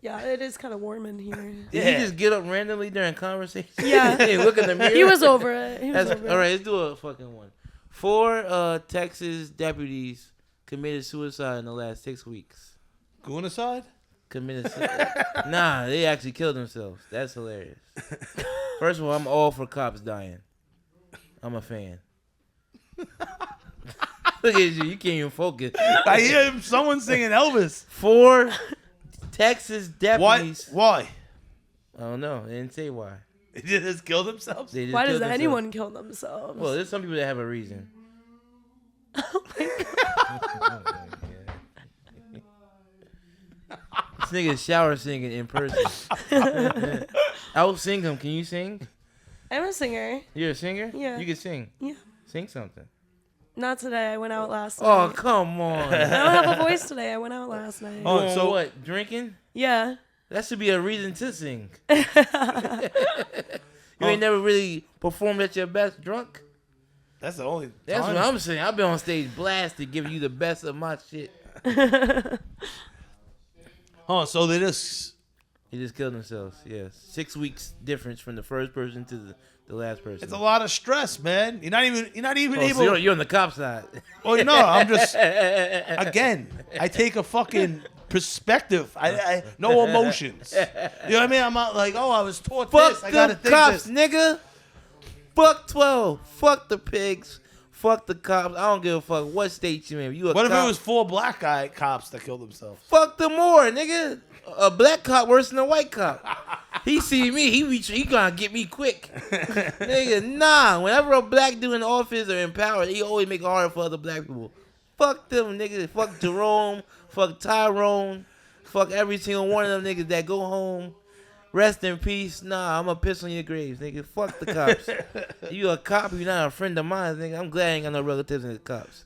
Yeah, it is kind of warm in here. Did he just get up randomly during conversation? Yeah. Hey, look in the mirror. He was over it. He was That's, over it. all right, let's do a fucking one. 4 Texas deputies committed suicide in the last 6 weeks. Goonicide? Committed suicide. Nah, they actually killed themselves. That's hilarious. First of all, I'm all for cops dying. I'm a fan. Look at you. You can't even focus. I hear someone singing Elvis. 4 Texas Why? deputies. Why? I don't know. They didn't say why. They just kill themselves? They just Why does killed themselves. anyone kill themselves? Well, there's some people that have a reason. This nigga is shower singing in person. I will sing them. Can you sing? I'm a singer. You're a singer? Yeah. You can sing. Yeah. Sing something. Not today. I went out last Oh, night. come on. I don't have a voice today. I went out last night. Oh, Doing so- what? Drinking? Yeah. That should be a reason to sing. You ain't never really performed at your best drunk? That's the only That's time. what I'm saying. I've been on stage blasted, giving you the best of my shit. Oh, so they just... He just killed themselves. Yes, 6 weeks difference from the first person to the last person. It's a lot of stress, man. You're not even Oh, able... so you're on the cop side. Well, no, I'm just... Again, I take a fucking perspective. I no emotions. You know what I mean? I'm not like, oh, I was taught Fuck this. I gotta the think cops, this. nigga. Fuck 12. Fuck the pigs. Fuck the cops. I don't give a fuck what state you in. You a What if cop. it was 4 black guy cops that killed themselves? Fuck them more, nigga. A black cop worse than a white cop. He see me, he gonna get me quick. Nigga, nah. Whenever a black dude in office or in power, he always make it hard for other black people. Fuck them, nigga. Fuck Jerome. Fuck Tyrone. Fuck every single one of them niggas that go home. Rest in peace. Nah, I'm gonna piss on your graves, nigga. Fuck the cops. You a cop, you not a friend of mine, nigga. I'm glad I ain't got no relatives in the cops.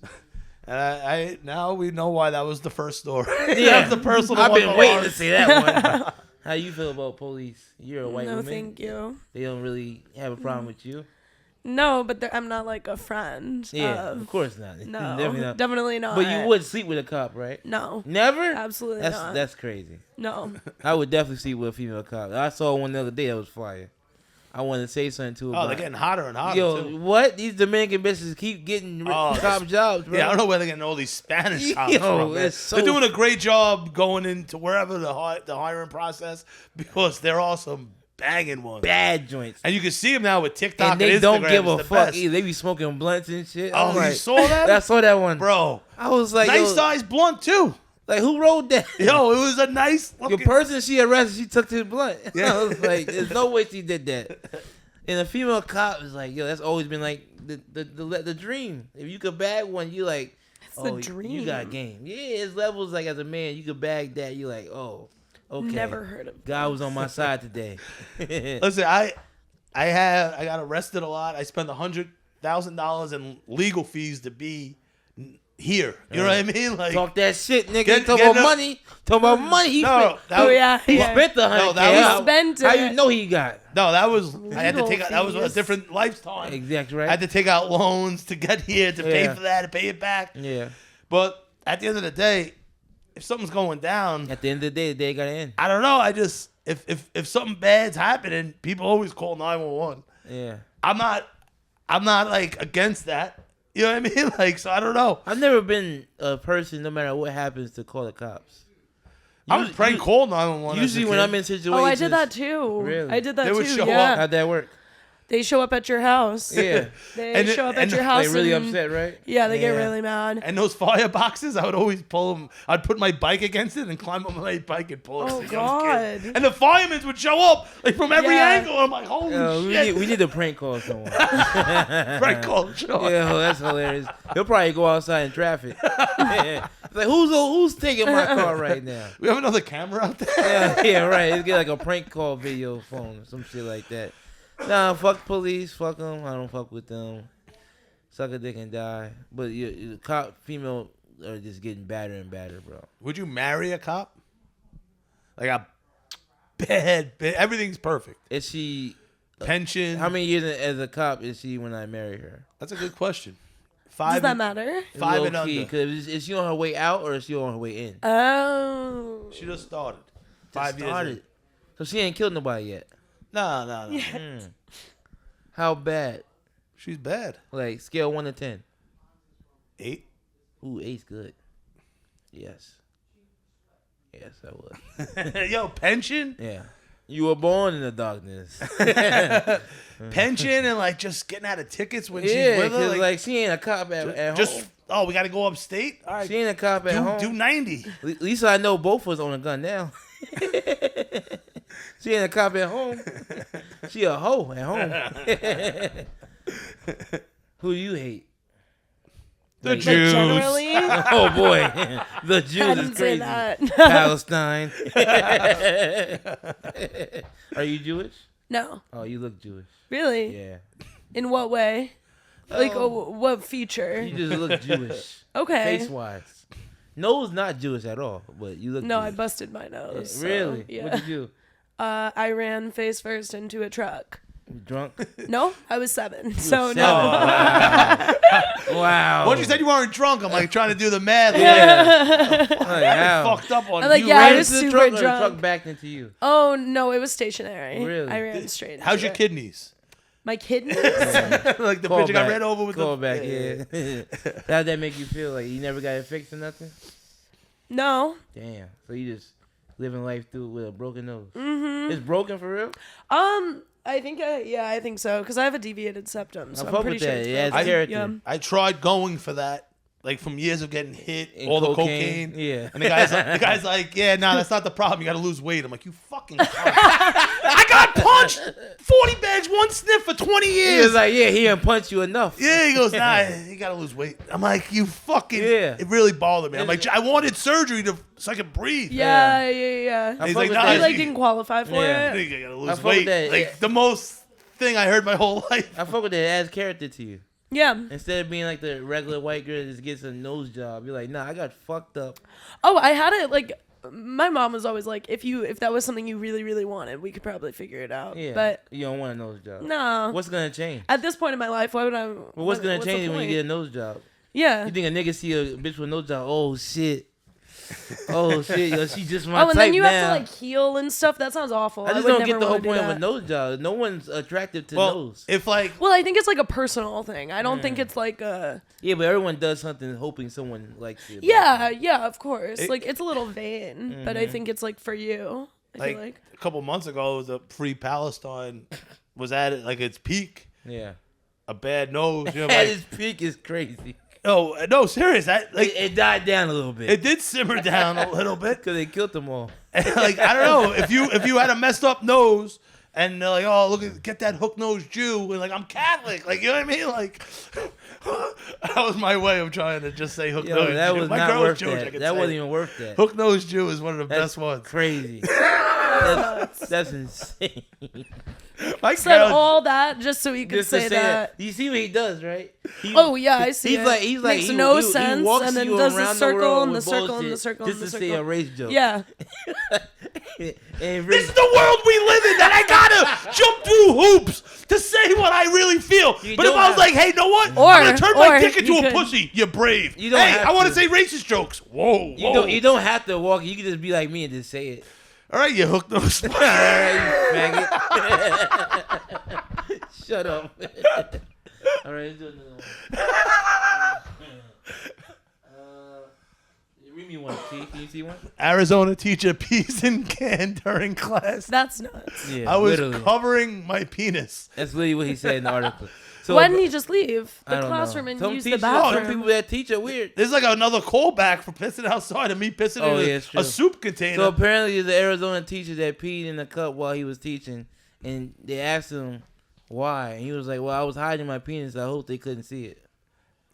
And I now we know why that was the first story. Yeah, That's the personal I've one been for waiting ours. to say that one. How you feel about police? You're a white No, woman. thank you. They don't really have a problem with you. No, but I'm not like a friend. Yeah, of of course not. No, Definitely not. not. But you would sleep with a cop, right? No, Never? absolutely That's not. that's crazy. No. I would definitely sleep with a female cop. I saw one the other day that was fire. I wanted to say something to her. Oh, about they're getting hotter and hotter Yo, too. what? These Dominican bitches keep getting Oh, cop jobs, bro. Yeah, I don't know where they're getting all these Spanish cops Yo, from. Man. it's so- They're doing a great job going into wherever the hiring process because there are some banging ones. Bad joints. And you can see them now with TikTok And they and Instagram. don't give It's a the fuck best. either. They be smoking blunts and shit. Oh, I'm you like, saw that? I saw that one. Bro, I was like, nice yo, size blunt too. Like, who wrote that? Yo, it was a nice The looking. person she arrested, she took his blunt. Yeah. I was like, there's no way she did that. And a female cop is like, yo, that's always been like the dream. If you could bag one, you like, the dream. You got game. Yeah, it's levels like as a man, you could bag that. You like, oh, okay. Never heard of God was on my side today. Listen, I got arrested a lot. I spent $100,000 in legal fees to be here. You know what I mean? Like, Talk that shit, nigga. Get- Talk get about the- money. Talk about money. He no, spent. that Oh was, yeah, He yeah. spent the $100K. No, that was- How- Spent How it. you know he got? no, that was I had to Legal take out. That was a fees. different lifetime. Exactly right. I had to take out loans to get here to pay Yeah. for that to pay it back. Yeah. But at the end of the day, if something's going down, At the end of the day, the day got to end. I don't know. I just if something bad's happening, people always call 911. Yeah. I'm not like against that. You know what I mean? Like, so I don't know. I've never been a person, no matter what happens, to call the cops. I was prank call 911. Usually when I'm in situations. Oh, I did that too. Really? I did that They would too. show Yeah, up. How'd that work? they show up at your house. Yeah. They And show up and at your house. They really and- upset, right? Yeah, they get Yeah. really mad. And those fire boxes, I would always pull them. I'd put my bike against it and climb on my bike and pull it. Oh, as a young kid. God. And the firemen would show up like from every Yeah. angle. I'm like, holy shit! We need to prank call someone. Prank call, sure. Yeah, that's hilarious. He'll probably go outside in traffic. It's like, who's taking my car right now? We have another camera out there. Yeah, right. Let's get like a prank call video phone or some shit like that. Nah, fuck police. Fuck them. I don't fuck with them. Suck a dick and die. But you cop female are just getting badder and badder, bro. Would you marry a cop? Like a bad, everything's perfect. Is she? Pension. How many years as a cop is she when I marry her? That's a good question. Does 5 that and- matter? 5 and Low key, under. 'cause is she on her way out or is she on her way in? Oh. She just started. Just 5 years. started. In. So she ain't killed nobody yet. No. How bad? She's bad. Like scale 1 to 10. 8. Ooh, 8's good. Yes. Yes, I would. Yo, pension. Yeah. You were born in the darkness. Pension and like just getting out of tickets when she's Yeah, with her. because like she ain't a cop at just home. oh, we got to go upstate. All right, She ain't a cop at home. do 90. At least I know both of us own a gun now. She ain't a cop at home. She a hoe at home. Who you hate? The Like, Jews. Generally, Oh boy, the I Jews didn't is say crazy. that. Palestine. Are you Jewish? No, Oh, you look Jewish. really. Yeah. In what way? Like, Oh. what feature? You just look Jewish. Okay. Face wise. Nose not Jewish at all, but you look No, I Jewish. busted my nose. so, Really? yeah. What'd you I ran face first into a truck. do? Drunk? No, I was 7. So Seven. no. Wow. Once you said you weren't drunk, I'm like trying to do the math. Like, how? Fucked up on I'm like, you. yeah, I Ran was into the super truck or the drunk. truck backed into you? Oh no, it was stationary. Really? I ran straight. How's into your it. kidneys? My kidneys? Like the Call bitch I got back. ran over with Call the back, yeah. How'd that make you feel? Like you never got it fixed or nothing? No. Damn. So you just living life through with a broken nose. Mm-hmm. It's broken for real? I think I think so because I have a deviated septum, so I I'm fuck pretty with sure that. it's It adds broken. character. Yeah. I tried going for that, like from years of getting hit, And all the cocaine. cocaine. Yeah. And the guy's like, yeah, no, that's not the problem. You got to lose weight. I'm like, you fucking. Cunt. I got punched 40 bags, one sniff for 20 He years. was like, yeah, he didn't punch you enough. Yeah, he goes, nah, you gotta lose weight. I'm like, you fucking. Yeah. It really bothered me. I'm like, I wanted surgery so I could breathe. Yeah. I He's fuck like, with nah, that. You like you- didn't qualify for Yeah. You it. gotta I lose fuck weight. with that, Like yeah. the most thing I heard my whole life. I fuck with that. It adds character to you. Yeah. Instead of being like the regular white girl that just gets a nose job, you're like, nah, I got fucked up. Oh, I had it like. My mom was always like, if that was something you really really wanted, we could probably figure it out. Yeah. But you don't want a nose job. no. What's gonna change? At this point in my life, why would I? Well, what's gonna the change when you point? get a nose job? Yeah. You think a nigga see a bitch with a nose job? Oh shit. Oh shit, yo, she just my Oh, and type then you now. have to like heal and stuff. That sounds awful. I just would don't never get the whole wanna do point of a that. nose job. No one's attractive to Well, nose. if like, Well, I think it's like a personal thing. I don't think it's like a. Yeah, but everyone does something hoping someone likes it. Yeah, of course. It- like it's a little vain, but I think it's like for you. I feel like. a couple months ago, the Free Palestine was at it like its peak. Yeah. A bad nose. You know, At like, his peak is crazy. Oh no, serious. It died down a little bit. It did simmer down a little bit. Because they killed them all. Like I don't know if you had a messed up nose and they're like, oh look, get that hook nosed Jew, and like I'm Catholic, like you know what I mean, like that was my way of trying to just say hook nosed Jew. That was my not girl's worth Jewish, that. I could That say wasn't it. even worth that. Hook nosed Jew is one of the best ones. Crazy. That's insane. My Said girl- all that just so he could Just to say that. You see what he does, right? Oh yeah, I see. He's like makes he, no he, sense, he walks and then you does around the circle world and the with circle and the bullshit circle just and the to say a circle. race joke. Yeah. And This is the world we live in, that I gotta jump through hoops to say what I really feel. You But if don't I was have- like, hey, know what? Or- I'm gonna turn my or dick into you a could- pussy. You're brave. You don't hey, have I want to to. say racist jokes. Whoa, whoa. You don't have to walk. You can just be like me and just say it. All right, you hook those. All right, you faggot. Shut up. All right, let's do another one. Read me one, T. Can you see one? Arizona teacher pees in can during class. That's nuts. Yeah, I was literally. covering my penis. That's literally what he said in the article. So, Why didn't he just leave I the don't classroom know. and Some use the teachers- bathroom? Some people that teach are weird. There's like another callback for pissing outside and me pissing Oh, in yeah, it's a true. soup container. So apparently, the Arizona teacher that peed in the cup while he was teaching, and they asked him why, and he was like, "Well, I was hiding my penis. I hope they couldn't see it."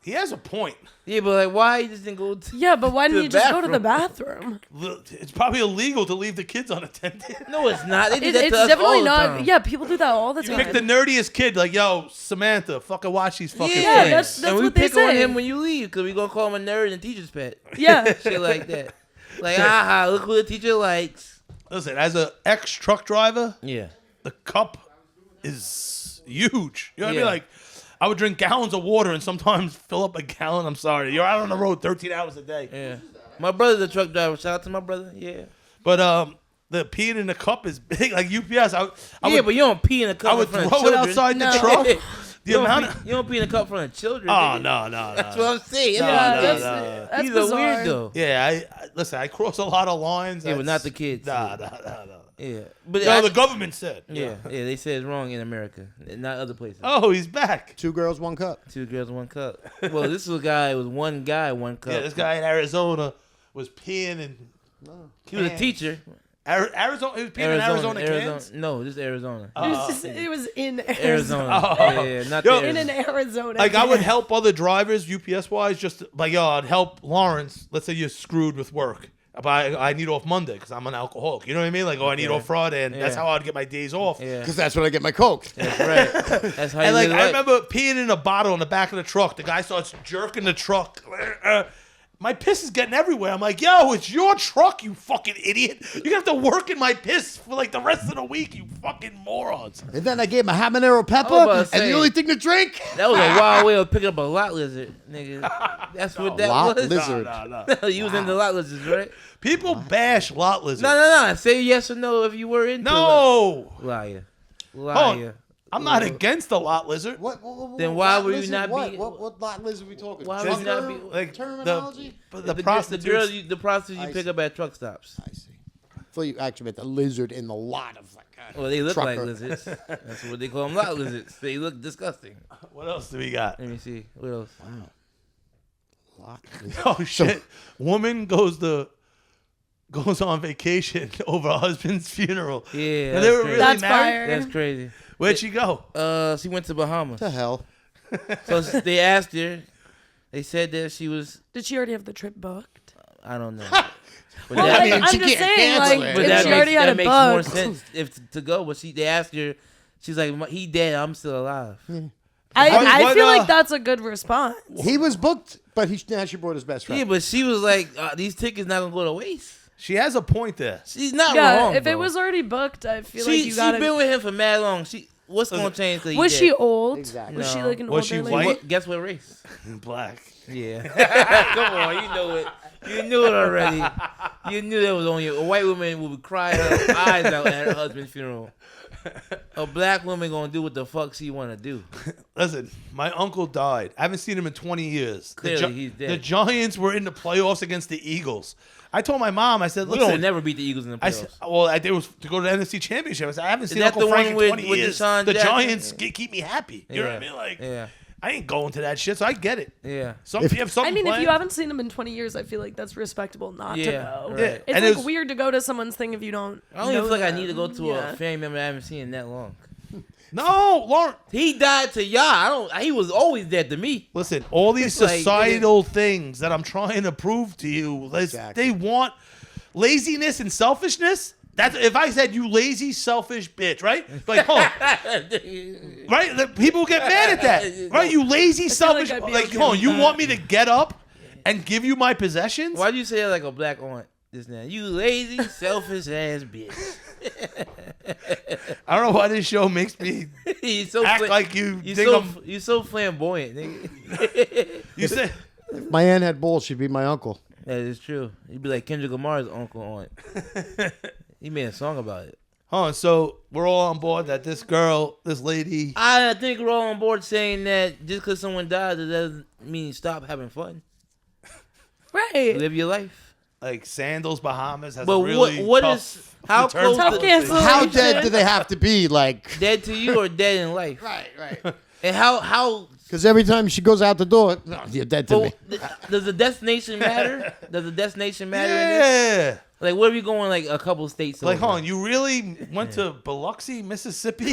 he has a point. Yeah, but like, why he just didn't go? Yeah, but why To didn't the you just go to the bathroom? It's probably illegal to leave the kids unattended. No, it's not. They do that It's to us definitely all the not. time. Yeah, people do that all the You time. pick the nerdiest kid, like, yo, Samantha, fucking watch these fucking Yeah, things. that's and we what they pick on say. him when you leave because we gonna call him a nerd and teacher's pet. Yeah. Shit like that. Like, aha, look who the teacher likes. Listen, as an ex-truck driver, Yeah. the cup is huge. You know what I mean? Yeah. Like, I would drink gallons of water and sometimes fill up a gallon. I'm sorry. You're out on the road 13 hours a day. Yeah. My brother's a truck driver. Shout out to my brother. Yeah. But the peeing in the cup is big. Like UPS, I Yeah, would, but you don't pee in a cup I would in front throw of it children. outside No. the truck. You The don't amount pee- of... you don't pee in a cup in front of children. Oh, nigga. no. That's what I'm saying. No, Yeah, no, that's, no. that's He's bizarre. a weirdo. Yeah, listen, I cross a lot of lines. Yeah, but That's- not the kids. Nah. Yeah. But No, the government said. yeah, they said it's wrong in America, not other places. Oh, he's back. 2 girls, 1 cup. 2 girls, 1 cup. Well, this was a guy. It was one guy, 1 cup. Yeah, this guy in Arizona was peeing in... He was a cans. teacher. Arizona, he was peeing in Arizona cans? No, just Arizona. It was in Arizona. Arizona. Oh. Yeah, not Yo, the In an Arizona. Arizona. Like, I would can. help other drivers, UPS wise, just like, yo, I'd help Lawrence. Let's say you're screwed with work. But I need off Monday because I'm an alcoholic. You know what I mean? Like, oh, I need Yeah. off Friday, and that's Yeah. how I'd get my days off. Yeah, Because that's when I get my Coke. that's right. That's how you And like, live I life. remember peeing in a bottle in the back of the truck. The guy starts jerking the truck. My piss is getting everywhere. I'm like, yo, it's your truck, you fucking idiot. You're gonna have to work in my piss for like the rest of the week, you fucking morons. And then I gave him a habanero pepper, I was about to and say- the only thing to drink? That was a wild way of picking up a lot lizard, nigga. That's what that lot was. lizard. No. You was into lot lizards, right? People bash lot lizards. No. Say yes or no if you were into No. liar. Liar. I'm not against the lot lizard. What, Then why lot would you lizard not what? be- What lot lizard are we talking? Why would you not be- Like terminology? the prostitutes. the prostitutes you I pick see. up at truck stops. I see. I thought you actually meant the lizard in the lot of like. Well, they look like trucker. lizards. That's what they call them, lot lizards. They look disgusting. What else do we got? Let me see. What else? Lot lizard. Oh shit! Woman goes on vacation over her husband's funeral. Yeah, And they were crazy. really That's married. fire. That's crazy. Where'd she go? She went to Bahamas. What the hell? So they asked her. They said that she was. Did she already have the trip booked? I don't know. But Well, that, like, mean, I'm she just can't saying, cancel like, it. but if that she makes, already had that it makes more booked. sense if to go. But they asked her. She's like, he dead. I'm still alive. I What, feel like that's a good response. He was booked, but now she brought his best friend. Yeah, but she was like, these tickets not gonna go to waste. She has a point there. She's not Yeah, wrong. if it bro. was already booked, I feel like you she gotta. been with him for mad long. What's gonna change? 'Cause he Was dead? she old? Exactly. Was she No. like an Was older she lady? white? Guess what race? Black. Yeah. Come on, you know it. You knew it already. You knew that was on you. A white woman would cry her eyes out at her husband's funeral. A black woman gonna do what the fuck she wanna do. Listen, my uncle died. I haven't seen him in 20 years. Clearly, he's dead. The Giants were in the playoffs against the Eagles. I told my mom, I said, We listen. don't never beat the Eagles in the I playoffs. said, well, it was to go to the NFC Championship. I said, I haven't seen that Uncle the Frank one in with- 20 with years. Deshaun The Jackson? Giants keep me happy. You know what I mean? Like, yeah. I ain't going to that shit, so I get it. Yeah. If you have something I mean, if planned, you haven't seen them in 20 years, I feel like that's respectable not to go. Right. Yeah. It's And like it's- weird to go to someone's thing if you don't. I don't even know feel like I them. need to go to Yeah. a family member I haven't seen in that long. no, Lauren. He died to y'all. He was always dead to me. Listen, all these Like, societal things that I'm trying to prove to you, they want laziness and selfishness. That's if I said you lazy, selfish bitch, right? Like, right? The people get mad at that, right? You lazy, selfish. I'd be Like, okay hold on, with you that. want me to get up and give you my possessions? Why'd you say it like a black aunt just now? You lazy, selfish ass bitch. I don't know why this show makes me you so act like you you think so I'm. you so flamboyant, nigga. You said If my aunt had balls, she'd be my uncle. That is true. You'd be like Kendrick Lamar's uncle aunt. He made a song about it. Huh, so we're all on board that this girl, this lady. I think we're all on board saying that just because someone dies, it doesn't mean stop having fun. Right. Live your life. Like Sandals Bahamas has But a really what tough is how return close Tough to cancel. How Holy dead shit. do they have to be? Like, dead to you or dead in life? right. And how Because every time she goes out the door, no, you're dead to me. does the destination matter? Does the destination matter in this? Yeah. Like, what if you going like a couple states? Like, over? hold on, you really went to Biloxi, Mississippi?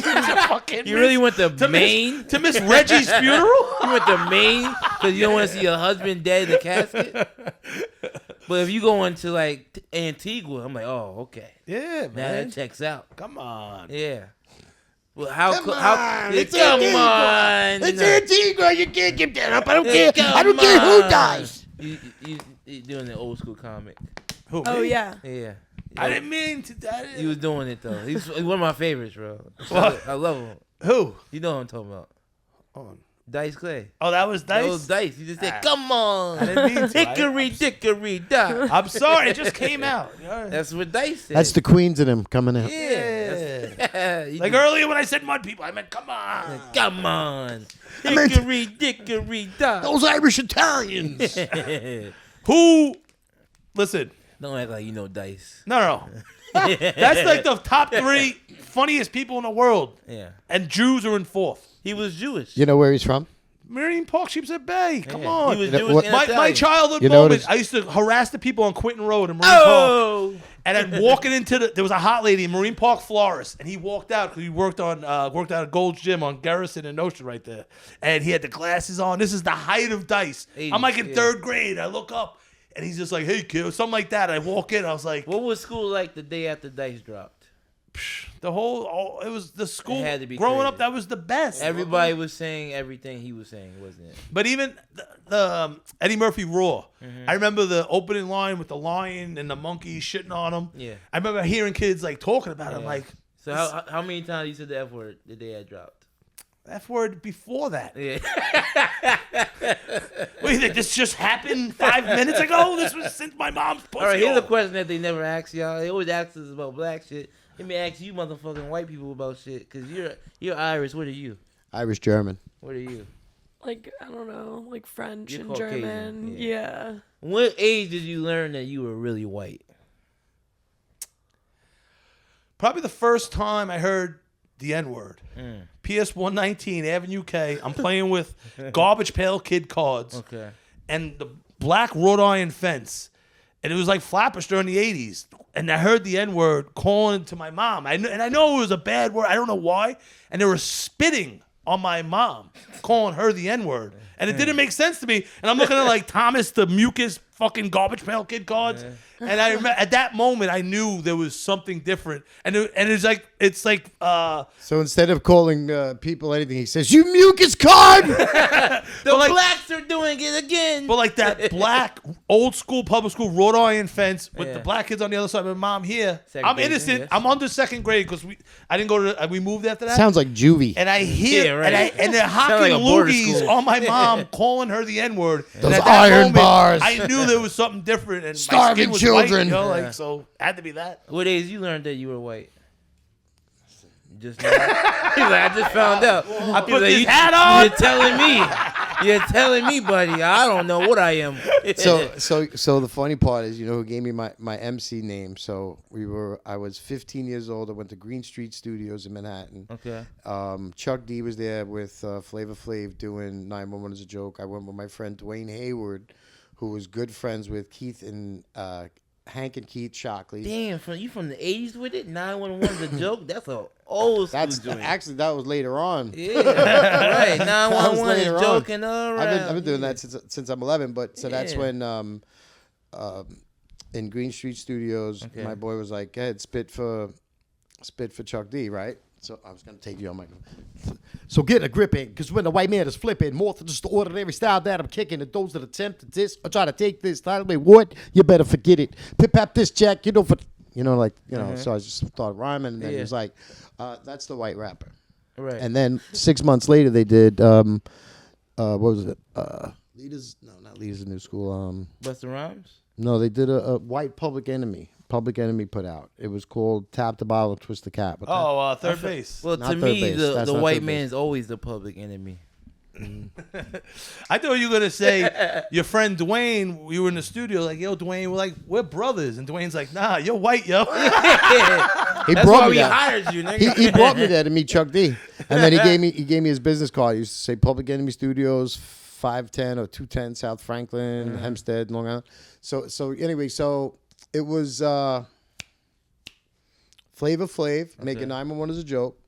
You really went to Maine? to Miss Reggie's funeral? You went to Maine because you don't want to see your husband dead in the casket. But if you go into like Antigua, I'm like, oh, okay. Yeah, Now man. that checks out. Come on. Yeah. Well, how? Come How? on, it's come Antigua. on. It's Antigua. You can't give that up. I don't care. I don't care who dies. You doing the old school comic? Who, Oh me? yeah. Yeah. I didn't mean to. He was doing it though. He's one of my favorites, bro. What? I love him. Who? You know what I'm talking about? Hold on. Dice Clay. Oh, that was Dice? That was Dice. You just said, Ah. "Come on, I didn't mean to. hickory dickory dock." I'm sorry, it just came out. That's what Dice said. That's the queens in him coming out. yeah. That's- Like earlier when I said mud people, I meant come on. Come on, I meant- hickory dickory dock. Those Irish Italians. Who? Listen. Don't act like you know Dice. No. That's like the top 3 funniest people in the world. Yeah, And Jews are in 4th. he was Jewish. You know where he's from? Marine Park, Sheepshead Bay. Come Yeah. on. He was You know Jewish what- and my Italian. childhood You know what moment, is- I used to harass the people on Quinton Road in Marine Park. Oh, And I'd walking into there was a hot lady in Marine Park florist, and he walked out because he worked out at Gold's Gym on Garrison and Ocean right there. And he had the glasses on. This is the height of Dice. 80s, I'm like in yeah. 3rd grade. I look up, and he's just like, "Hey, kid," or something like that. I walk in, I was like, what was school like the day after Dice dropped? it was the school. It had to be Growing crazy. up, that was the best. Everybody was saying everything he was saying, wasn't it? But even the Eddie Murphy Raw, Mm-hmm. I remember the opening line with the lion and the monkey shitting on him. Yeah. I remember hearing kids like talking about it. I'm Yeah. like, So how many times you said the F word the day I dropped? F word before that. Yeah. What do you think? This just happened 5 minutes ago? This was since my mom's pussy. All right, here's a hole. question that they never ask y'all. They always ask us about black shit. Let me ask you motherfucking white people about shit, because you're Irish. What are you? Irish German. What are you? Like I don't know, like French You're and Caucasian, German. yeah. Yeah. What age did you learn that you were really white? Probably the first time I heard the N word. Mm. PS 119 Avenue K. I'm playing with Garbage Pail Kid cards. Okay. And the black wrought iron fence. And it was like Flatbush during the 80s. And I heard the N-word calling to my mom. I know it was a bad word. I don't know why. And they were spitting on my mom, calling her the N-word. And it didn't make sense to me. And I'm looking at like Thomas the Mucus fucking Garbage Pail Kid cards. And I remember at that moment I knew there was something different. And it's like So instead of calling people anything, he says, "You mucus card." The like- blacks are doing it again. but like that black old school public school wrought iron fence with Yeah. the black kids on the other side. My mom here. Second I'm grade, innocent. yes. I'm under 2nd grade because I didn't go to we moved after that. Sounds like juvie. And I hear, Yeah, right. and they're Sound hocking like a border loogies school. on my mom, calling her the N-word. And Those at that iron moment, bars. I knew there was something different. And my Starving skin was children. White, you know, Yeah. like, so had to be that. What age you learned that you were white? Just now? He's like, I just found out. I put this hat on. You're telling me, buddy. I don't know what I am. So the funny part is, who gave me my MC name. So I was 15 years old. I went to Green Street Studios in Manhattan. Okay. Chuck D was there with Flavor Flav doing 911 as a joke. I went with my friend Dwayne Hayward, who was good friends with Keith and Hank and Keith Shockley. Damn, you from the 80s with it? 911's a joke? That's a old school joint. Actually, that was later on. Yeah, right. 911 is joking around. I've been doing that since I'm 11. But so that's when in Green Street Studios, my boy was like, "Hey, spit for Chuck D, right?" So I was gonna take you on my. So get a gripping, because when the white man is flipping, more than just the ordinary style that I'm kicking, and those that attempt to diss or try to take this title, wait, what? You better forget it. Pip up this jack, So I just started rhyming, and then he was like, "That's the white rapper." Right. And then 6 months later, they did what was it? Leaders? No, not Leaders of New School. Busta Rhymes? No, they did a white Public Enemy. Public Enemy put out. It was called Tap the Bottle, Twist the Cap. Third base. Well, Not to me, third base. the white man is always the public enemy. I thought you were gonna say your friend Dwayne. You were in the studio, like, yo, Dwayne, we're brothers, and Dwayne's like, nah, you're white, yo. He That's brought why me we that. hired you, nigga. He brought me there to meet Chuck D, and then he gave me his business card. He used to say Public Enemy Studios, 510 or 210 South Franklin, Hempstead, Long Island. So anyway, it was Flavor Flav making 911 as a joke.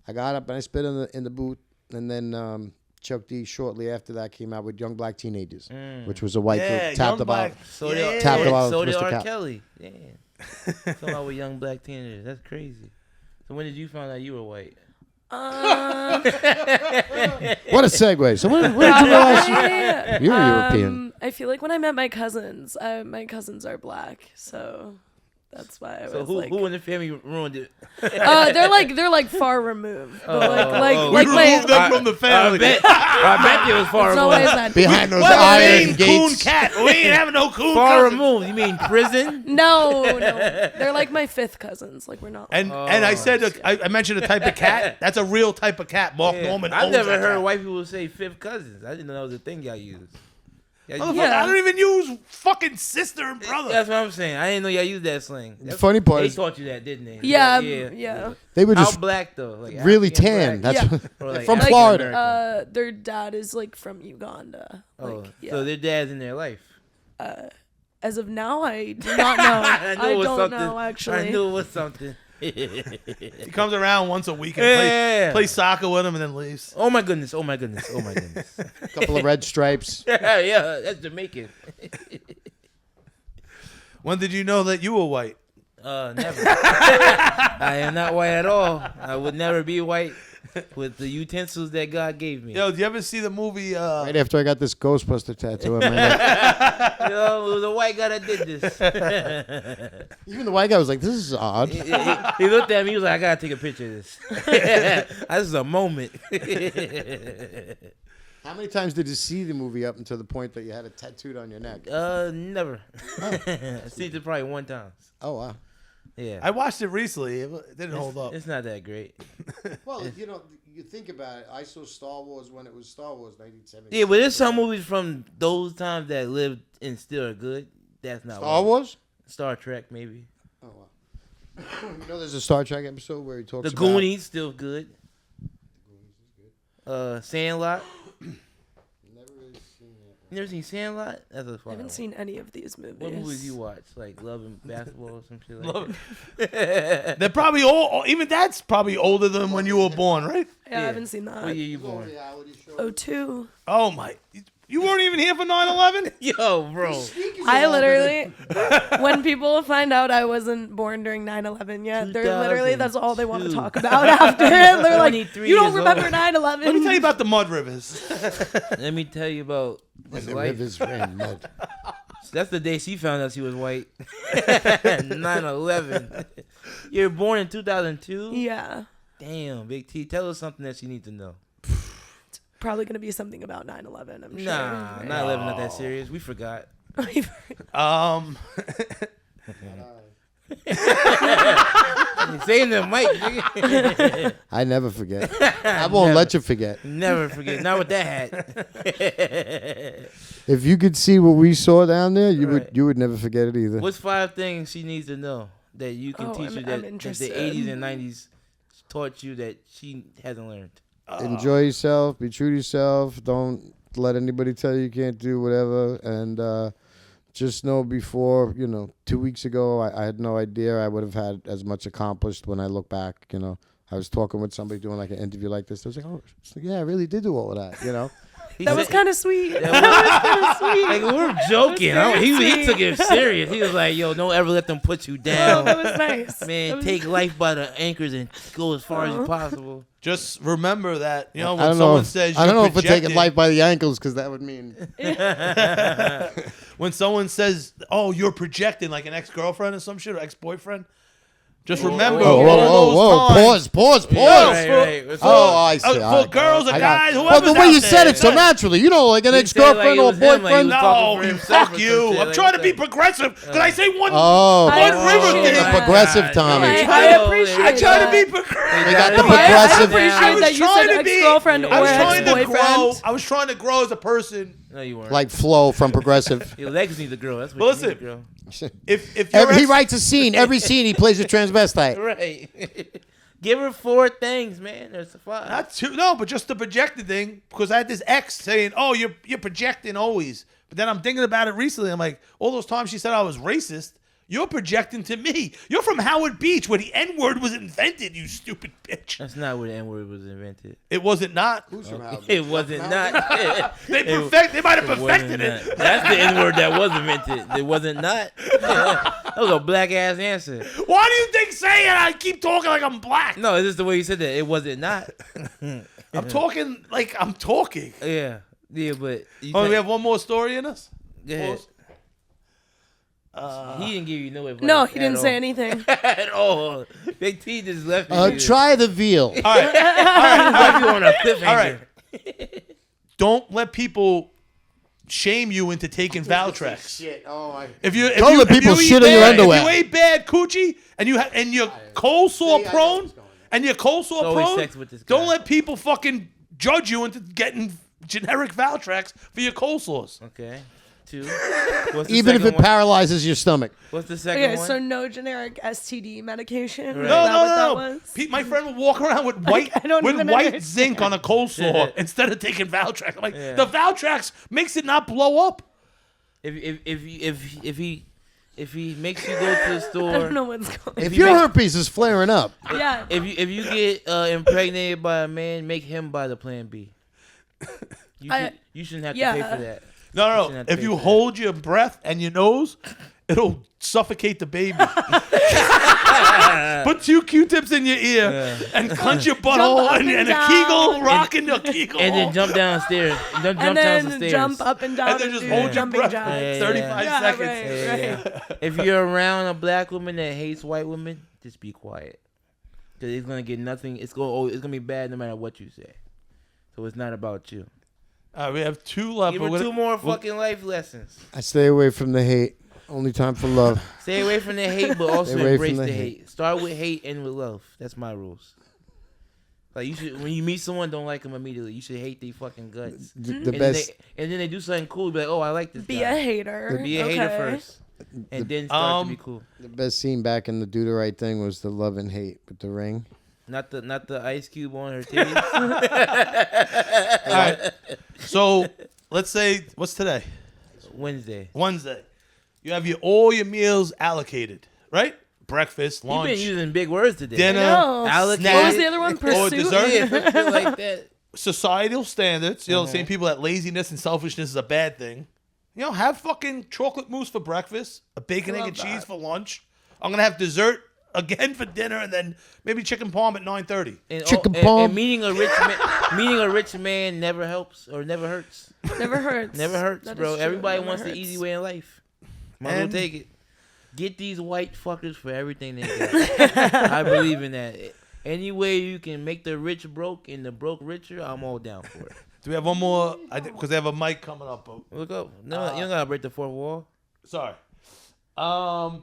I got up and I spit in the booth, and then Chuck D shortly after that came out with Young Black Teenagers, which was a white group. Tap the bottle. So did Tap the bottle. So did Twist the R. cap. Kelly. Damn. Talking about with Young Black Teenagers. That's crazy. So when did you find out you were white? What a segue. So when did you realize you're European? I feel like when I met my cousins are black, so that's why I was like. Who in the family ruined it? They're like far removed, but like We my removed them from the family. I bet it was far it's removed. always that. Behind those What do you iron mean, coon gates. cat? We ain't having no coon Far cousins. removed. You mean prison? No, they're like my fifth cousins. Like we're not. And I said, I mentioned a type of cat. That's a real type of cat. Mark Norman I've owns never that heard cat. white people say fifth cousins. I didn't know that was a thing y'all used. Motherfucker, I don't even use fucking sister and brother. That's what I'm saying. I didn't know y'all used that slang. The funny part They is taught you that, didn't they? Yeah. they were How just black though? Like really African tan. black? That's Yeah. Or like from African Florida. American? Their dad is like from Uganda. Oh, Like, yeah. so their dad's in their life. As of now, I do not know. I don't know actually. I knew it was something. He comes around once a week and plays soccer with him and then leaves. Oh my goodness! Oh my goodness! Oh my goodness! a couple of red stripes. Yeah, that's Jamaican. When did you know that you were white? Never. I am not white at all. I would never be white with the utensils that God gave me. Yo, did you ever see the movie? Right after I got this Ghostbuster tattoo on my neck. Yo, it was a white guy that did this. Even the white guy was like, "This is odd." He looked at me. He was like, "I gotta take a picture of this. This is a moment." How many times did you see the movie up until the point that you had it tattooed on your neck? Never. I've seen it probably one time. Oh wow. Yeah. I watched it recently. It didn't hold up. It's not that great. Well, you think about it. I saw Star Wars when it was Star Wars, 1970. Yeah, but there's some movies from those times that lived and still are good. That's not Star one. Wars. Star Trek, maybe. Oh wow. There's a Star Trek episode where he talks The about Goonies, still good. Sandlot. Never really seen that. You never seen Sandlot? That's a I fun haven't one. seen any of these movies. What movies you watch? Like Love and Basketball or some shit like that? They're probably all. Even that's probably older than when you were born, right? Yeah, I haven't seen that. What year you born? Reality show. 02. Oh my! You weren't even here for 9/11. Yo, bro. I literally, when people find out I wasn't born during 9/11 yet, they're literally, that's all they want to 2002. talk about after it. They're like, 23 you don't years remember old. 9/11? Let me tell you about the Mud Rivers. Let me tell you about When this the life. rivers ran mud. That's the day she found out she was white. 9/11. You were born in 2002? Yeah. Damn, Big T. Tell us something that she needs to know. Probably going to be something about 9/11, I'm sure. Nah, 9/11 not that serious. We forgot. Say in the mic, nigga. I never forget. I won't let you forget. Never forget. Not with that hat. If you could see what we saw down there, you Right. would never forget it either. What's 5 things she needs to know that you can teach her I'm that the interested. 80s and 90s taught you that she hasn't learned? Enjoy yourself. Be true to yourself. Don't let anybody tell you can't do whatever. And just know before, 2 weeks ago, I had no idea I would have had as much accomplished when I look back. I was talking with somebody doing like an interview like this. I was like, oh, yeah, I really did do all of that. That was kind of sweet. That That was kind of sweet. Like, we were joking. That was He very took it sweet. serious. He was like, yo, don't ever let them put you Oh, down. that was nice. Man, That was- take life by the anchors and go as far as possible. Just remember that, I when don't know. someone says I don't know you're if we're taking projecting- life by the ankles because that would mean. when someone says, "Oh, you're projecting," like an ex-girlfriend or some shit or ex-boyfriend, just remember whoa, all those times. Pause. Right. Oh, I see. For girls or I got- guys, Well, whoever's the way out you said there. it so naturally, like an He said it like ex-girlfriend it or was him, like he boyfriend. was talking No, for you himself fuck or you. some shit I'm like trying to be that. progressive. Did I say one? Oh, I One river appreciate thing. that. progressive, Tommy. I appreciate I try to that. be We progressive. got the I progressive. appreciate I was that you trying said to be- ex-girlfriend I or was trying to grow. ex-boyfriend. I was trying to grow as a person. No, you weren't. Like Flo from Progressive. Your legs need to grow. That's what But you need listen, to grow. If you're He writes a scene. Every scene he plays a transvestite. Right. Give her 4 things, man. There's 5. not two, no, but just the projected thing, because I had this ex saying, "Oh, you're projecting always." But then I'm thinking about it recently. I'm like, all those times she said I was racist, you're projecting to me. You're from Howard Beach, where the N-word was invented. You stupid bitch. That's not where the N-word was invented. It wasn't not. It wasn't not. They might have It wasn't perfected not. it. That's the N-word that was invented. It wasn't not. That was a black-ass answer. Why do you think saying I keep talking like I'm black? No, it's just the way you said that. It wasn't not. I'm talking like I'm talking. Yeah. Yeah, but... You Oh, think- we have one more story in us? Go ahead. Pause. He didn't give you no advice. No, he at didn't say all. anything. At all. Big T just left you. Try the veal. All right. Left you on a cliffhanger. All right. Don't let people shame you into taking Valtrex. If Don't let people shit on your underwear. If you ate bad coochie and you're coleslaw prone, always sex with this guy. don't let people fucking judge you into getting generic Valtrex for your coleslaws. Okay. 2. What's the Even if second it one? paralyzes your stomach. What's the second Okay, one? so no generic STD medication. Right. Is No, that what that no. was? Pete, my friend would walk around with white I don't with even white understand. zinc on a coleslaw instead of taking Valtrex. I'm like, Yeah. the Valtrex makes it not blow up. If he makes you go to the store, I don't know what's going on. If you your make- herpes is flaring up, Yeah. if you get impregnated by a man, make him buy the Plan B. You shouldn't have to pay yeah. for that. No. shouldn't have to If pay you for that. hold your breath and your nose, it'll suffocate the baby. Put 2 Q-tips in your ear and clench your butthole up and and a down. Kegel, rocking your Kegel. And then jump downstairs. Jump And down the then stairs. jump up and down And then just do hold your jumping breath jacks. for Yeah, 35 yeah, seconds. right. If you're around a black woman that hates white women, just be quiet. Cause it's gonna get nothing. It's gonna be bad no matter what you say. So it's not about you. We have 2 left. Give but her we're 2 gonna- more fucking life lessons. I stay away from the hate. Only time for love. Stay away from the hate, but also Stay away embrace from the the hate. Start with hate, end with love. That's my rules. Like, you should, when you meet someone, don't like them immediately. You should hate their fucking guts. The And then best. and then they do something cool. Be like, oh, I like this Be guy. a hater. Be a hater Okay. first, and then start to be cool. The best scene back in the Do the Right Thing was the love and hate with the ring. Not the ice cube on her titties. All right. So let's say, what's today? Wednesday. Wednesday. You have all your meals allocated, right? Breakfast, You've lunch, been using big words today. dinner, No. Allocate. What was the other one? or Pursuit? dessert. Yeah, some shit like that. Societal standards. You know, the same people that laziness and selfishness is a bad thing. Have fucking chocolate mousse for breakfast, a bacon, egg, and cheese for lunch. I'm gonna have dessert again for dinner, and then maybe chicken parm at 9:30. And, Chicken and palm. meeting a rich man never helps or never hurts. Never hurts. Never hurts, That bro. is true. Everybody Never wants hurts. the easy way in life. Might as well And- take it. Get these white fuckers for everything they got. I believe in that. Any way you can make the rich broke and the broke richer, I'm all down for it. Do we have one more? Because they have a mic coming up. Look up. No, you don't gotta break the fourth wall. Sorry. Out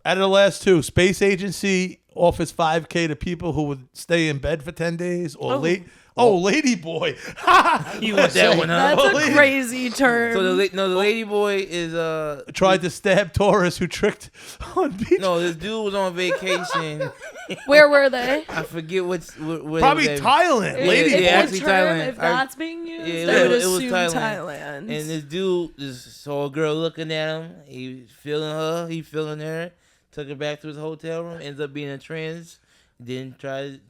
of the last 2, space agency offers $5K to people who would stay in bed for 10 days or Oh. late. Oh, lady boy. You want that one, huh? That's a crazy term. So the lady boy is Tried to stab tourists who tricked on beach. no, this dude was on vacation. Where were they? I forget where Probably they was at. Thailand. If- Lady yeah, if boy. actually the term, Thailand. if that's being used, Yeah, I would it was assume Thailand. Thailand. And this dude just saw a girl looking at him. He was feeling her. He feeling her. Took her back to his hotel room. Ends up being a trans. Then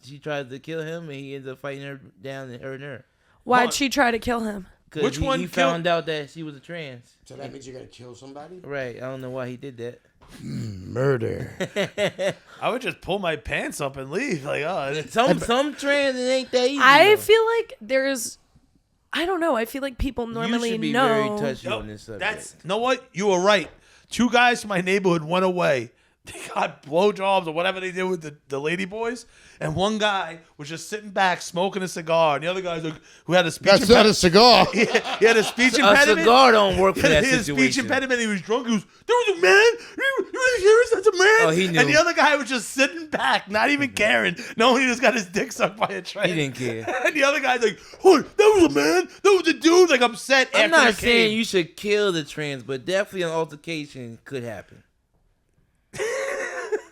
she tried to kill him, and he ends up fighting her down and hurting her. Why'd What? she try to kill him? Cause Which one he killed- found out that she was a trans. So that means you gotta kill somebody? Right. I don't know why he did that. Murder. I would just pull my pants up and leave. Like, oh, Some trans, it ain't that easy. I though. feel like there's, I don't know. I feel like people normally you should be know. very touchy Yo, on this subject. that's you know what? You were right. 2 guys from my neighborhood went away. They got blowjobs or whatever they did with the lady boys, and one guy was just sitting back smoking a cigar, and the other guy who had a speech That's not a cigar. he had a speech a impediment. cigar don't work for He that had a speech situation. impediment. He was drunk. He was, there was a man. You really serious? That's a man. Oh, he knew. And the other guy was just sitting back, not even caring, knowing he just got his dick sucked by a train. He didn't care. And the other guy's like, "Oh, that was a man. That was a dude." Like upset. I'm after not the saying game. you should kill the trans, but definitely an altercation could happen.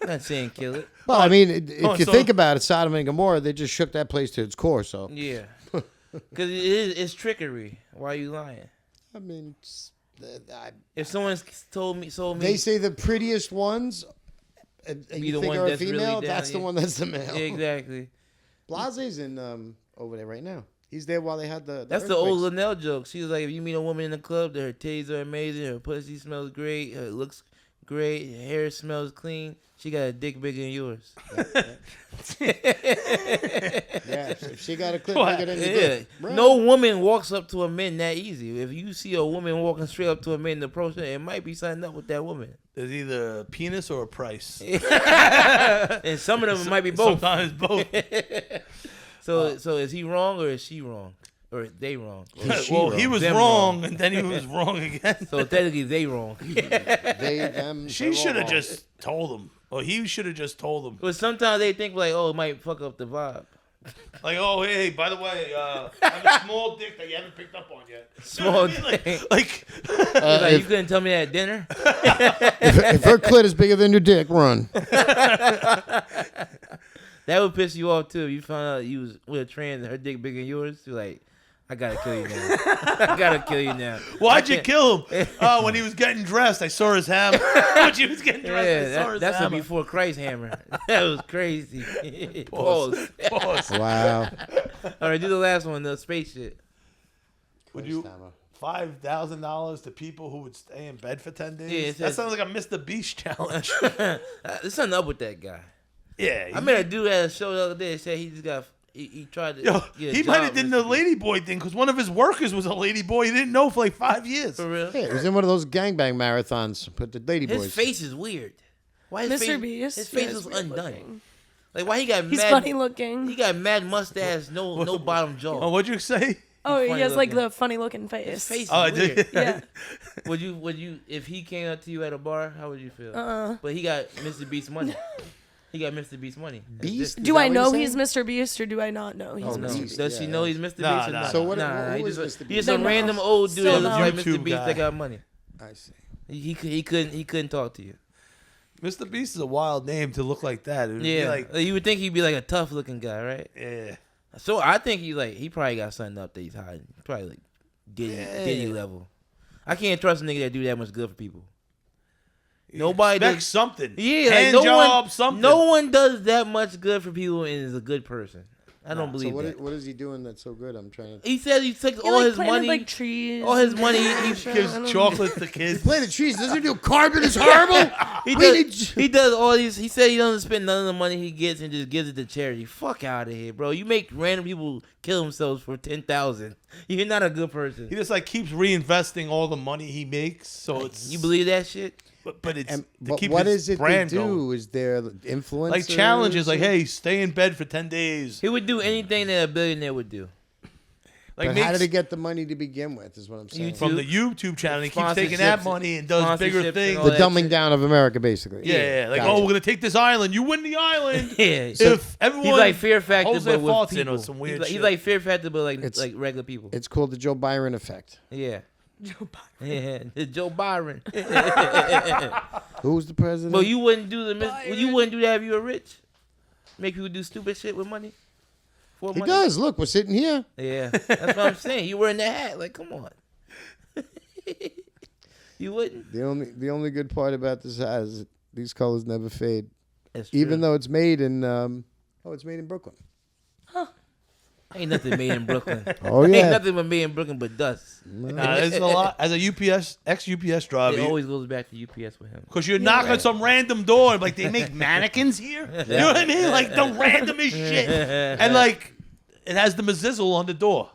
I'm not saying kill it. Well, I mean, if oh, you so- think about it, Sodom and Gomorrah, they just shook that place to its core. So, Yeah. Because it's trickery. Why are you lying? I mean, If someone's sold me, they say the prettiest ones, and Be you the think one are a that's really female, down, that's the yeah. one that's the male. Yeah, exactly. Blase's in over there right now. He's there while they had the That's the old earthquakes. Linnell joke. She was like, if you meet a woman in the club, that her titties are amazing, her pussy smells great, her looks great, her hair smells clean, she got a dick bigger than yours. Yeah, if she got a clip What? bigger than your Yeah. dick. Right. No woman walks up to a man that easy. If you see a woman walking straight up to a man and approach her, it might be something up with that woman. There's either a penis or a price. And some of them might be both. Sometimes both. So is he wrong or is she wrong? Or is they wrong? Or is she Well, wrong? he was Them wrong, and then he was wrong again. So technically they wrong. They, them, She they're should all have wrong. just told him. Or he should have just told him. But sometimes they think like, oh, it might fuck up the vibe. Like, oh, hey, by the way, I have a small dick that you haven't picked up on yet. Small You know what I mean? dick. Like, It's like, you if, couldn't tell me that at dinner. if her clit is bigger than your dick, run. That would piss you off too. If you found out you was with a trans and her dick bigger than yours, you're like, I gotta kill you now. I gotta kill you now. why'd I you can't- kill him? Oh, when he was getting dressed, I saw his hammer. When she was getting dressed, I saw Yeah, his that's a hammer. before Christ hammer. That was crazy. Pause. Pause. Wow. All right, do the last one, the space shit. Would you $5,000 to people who would stay in bed for 10 days? Yeah, it that says- sounds like a Mr. Beast challenge. There's something up with that guy. Yeah, I met a dude at a show the other day that said he just got, he tried to. Yo, get a he might have job done with the some- lady boy thing because one of his workers was a lady boy. He didn't know for like 5 years. For real? Yeah, he was in one of those gangbang marathons with the lady His boys. face is weird. Why his Mr. face? Beast. His face Yeah, was it's weird undone. looking. Like why he got He's mad? funny looking. He got mad mustache, no bottom Oh, jaw. what'd you say? Oh, he funny has like looking. the funny looking His face. face is Oh, I weird. did. Yeah. Would you if he came up to you at a bar, how would you feel? Uh-uh. But he got Mr. Beast's money. He got Mr. Beast's money. Beast? That's Do that I what know you're he's saying? Mr. Beast or do I not know he's Oh, No. Mr. Beast. Beast? Does she Yeah, know he's Mr. Nah, Beast or nah. not? So what- Nah, who he is just, Mr. he just Don't a know. random old dude Still that looks like no. Mr. YouTube Beast guy. that got money. I see. He couldn't talk to you. Mr. Beast is a wild name to look like that. It would be Yeah, like, you would think he'd be like a tough looking guy, right? yeah. So I think he probably got something up that he's hiding. Probably like Diddy level. I can't trust a nigga that do that much good for people. Nobody Expect does something. Yeah, like Hand no job, one, something. no one does that much good for people and is a good person. I don't So believe that. what is he doing that's so good? I'm trying to. He said he took He all like his planted money. like trees. all his and money, shit. he I Gives don't know. chocolates to kids. Planted trees. Doesn't he do carbon is horrible? He We does, need- he does all these. He said he doesn't spend none of the money he gets and just gives it to charity. Fuck out of here, bro. You make random people kill themselves for 10,000. You're not a good person. He just like keeps reinvesting all the money he makes. So it's You believe that shit? but it's And, to but keep what his is it they brand do? going. Is there influencers? Like challenges, like hey, stay in bed for 10 days. He would do anything that a billionaire would do. Like But how did he get the money to begin with? Is what I'm saying. from the YouTube channel. He keeps taking that Sponsorships- money and does bigger sponsorships and things. all The that dumbing shit. down of America, basically. Yeah, like Gotcha. we're gonna take this island. You win the island. Yeah. If everyone He's like Fear Factor, holds their but with thoughts in people. or some weird he's shit. like Fear Factor, but like It's- regular people. It's called the Joe Byron effect. Yeah. Joe Biden. Yeah. It's Joe Byron. Who's the president? But you wouldn't do you wouldn't do that if you were rich. Make people do stupid shit with money. For he money. does. Look, we're sitting here. Yeah. That's what I'm saying. You wearing that hat. Like, come on. You wouldn't. The only good part about this hat is that these colors never fade, That's true. even though it's made in it's made in Brooklyn. Ain't nothing made in Brooklyn. Oh Ain't yeah. nothing but made in Brooklyn but dust. Nah, there's a lot as a ex-UPS It driver. always goes back to UPS with him. Because you're knocking on some random door, like they make mannequins here. You know what I mean? Like the randomest shit, and like it has the mazizzle on the door,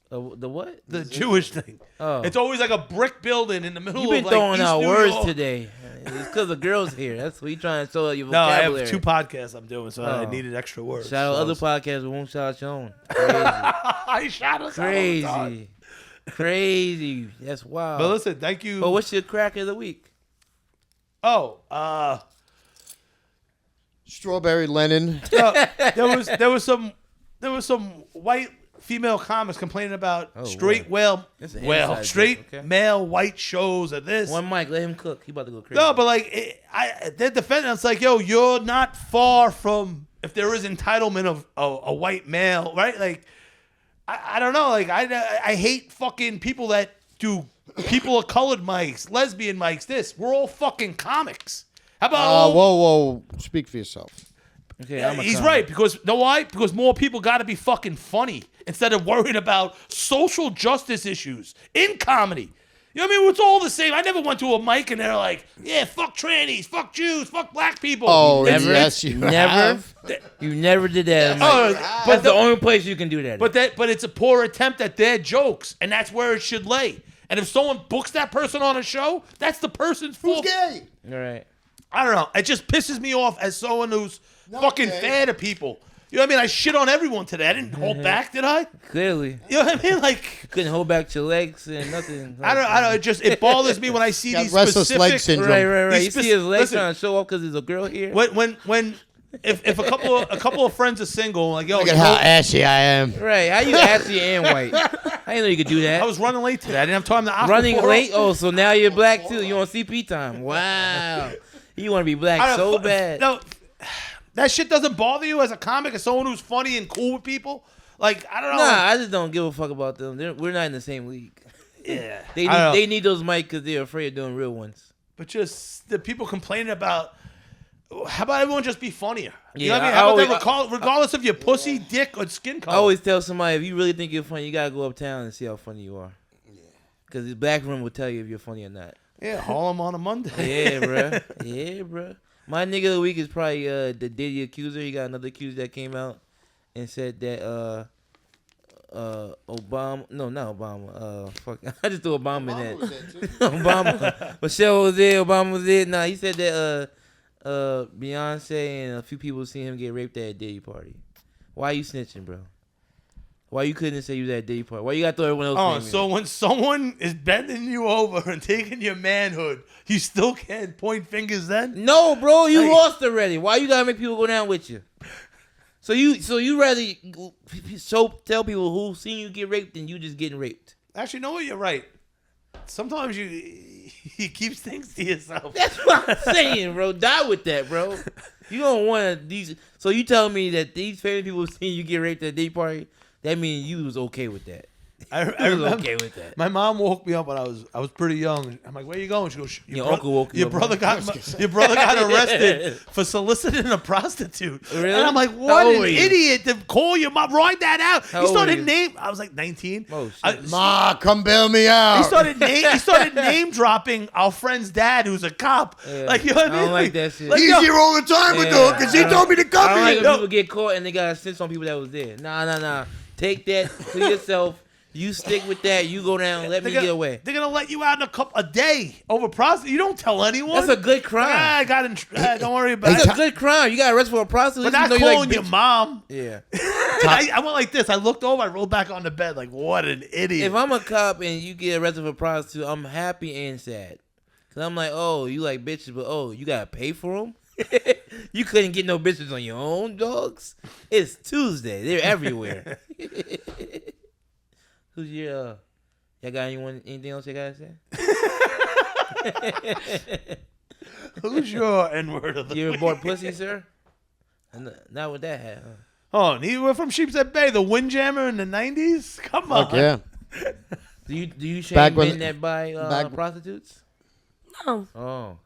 The what? the Jewish thing. Oh. It's always like a brick building in the middle You've been of like throwing East out New words York. today. It's because the girls here. That's what you trying to show out your No, I vocabulary. have 2 podcasts I'm doing, so I Oh. needed extra words. Shout out So other podcasts, but won't shout out your own. Crazy. I shout us out all the time. Crazy. Crazy. That's wild. But listen, thank you. But what's your crack of the week? Strawberry Lennon. No, there was some white female comics complaining about straight That's an inside straight joke, okay? male white shows of this. One mic, let him cook. He about to go crazy. No, but like they're defending. It's like, yo, you're not far from if there is entitlement of a white male, right? Like, I don't know. Like, I hate fucking people that do people of colored mics, lesbian mics. We're all fucking comics. How about Whoa. Speak for yourself. okay, Yeah, I'm a he's comic. right because know why? Because more people got to be fucking funny instead of worrying about social justice issues in comedy. You know what I mean? It's all the same. I never went to a mic and they're like, "Yeah, fuck trannies, fuck Jews, fuck black people." Oh, Never, yes, you never, have. you never did that. Oh, But but the only place you can do that. but it's a poor attempt at their jokes, and that's where it should lay. And if someone books that person on a show, that's the person's fault. Gay. all right. I don't know. It just pisses me off as someone who's fucking gay. fair to people. You know what I mean? I shit on everyone today. I didn't hold back, did I? Clearly, You know what I mean? Like, couldn't hold back your legs and nothing. I don't. It bothers me when I see Got these restless leg specific. syndrome. Right. These You see his legs listen. trying to show off because there's a girl here. When if a couple of friends are single, like, yo, Look you at how know, ashy I am. Right? How you ashy and white? I didn't know you could do that. I was running late today. I didn't have time to opt Running for it. late. Oh, so now you're black too. You on CP time? Wow. You want to be black I so don't- bad. No, that shit doesn't bother you as a comic, as someone who's funny and cool with people. Like, I don't know. Nah, I just don't give a fuck about them. We're not in the same league. Yeah, They I don't know. they need those mics because they're afraid of doing real ones. But just the people complaining about. How about everyone just be funnier? You know Yeah, what I mean? I How always- about that, regardless of your pussy, dick, or skin color? I always tell somebody if you really think you're funny, you gotta go uptown and see how funny you are. Because the black room will tell you if you're funny or not. Yeah, Harlem on a Monday. Yeah, bruh. Yeah, bruh. My nigga of the week is probably the Diddy accuser. He got another accuser that came out and said that Obama. No, not Obama. Fuck. I just threw Obama in that. Obama. Michelle was there. Obama was there. Nah, he said that Beyonce and a few people seen him get raped at a Diddy party. Why you snitching, bro? Why you couldn't say you was at a Diddy party? Why you got to throw everyone else? Oh, name in so when someone is bending you over and taking your manhood, you still can't point fingers then? No, bro, you Like- lost already. Why you gotta make people go down with you? So you rather tell people who seen you get raped than you just getting raped. Actually, no, you're right. Sometimes you keep things to yourself. That's what I'm saying, bro. Die with that, bro. You don't want these. So you telling me that these famous people seen you get raped at a day party? That means you was okay with that. I You was remember okay with that. my mom woke me up when I was pretty young. I'm like, "Where you going?" She goes, Your uncle woke you your up, brother huh? got your brother got arrested for soliciting a prostitute." Really? And I'm like, How "What old an were you? idiot to call your mom! Write that out." How He old were started you? name. I was like 19. Oh, I- shit. Ma, come bail me out. He started name dropping our friend's dad, who's a cop. Yeah. Like, you know what I I mean? don't like that shit. Like, He's yo, here all the time with Yeah. her because he told me to I come don't like here. when people get caught and they gotta snitch on people that was there. Nah. Take that to yourself. You stick with that. You go down. Let me get away. They're gonna let you out in a day over prostitute. You don't tell anyone. That's a good crime. I got don't worry about That's it. a good crime. You got arrested for a prostitute. But not calling your mom. Yeah. I went like this. I looked over. I rolled back on the bed. Like, what an idiot. If I'm a cop and you get arrested for a prostitute, I'm happy and sad. Cause I'm like, oh, you like bitches, but oh, you gotta pay for them. You couldn't get no bitches on your own, dogs. It's Tuesday. They're everywhere. Who's your? Y'all got anything else you gotta say? Who's your N-word of the You ever week? bought pussy, sir? Not with that hat. Huh? Oh, and you were from Sheepshead Bay, the Windjammer in the 90s? Come on. Fuck yeah. Do you shame Back when- men that buy prostitutes? No. Oh,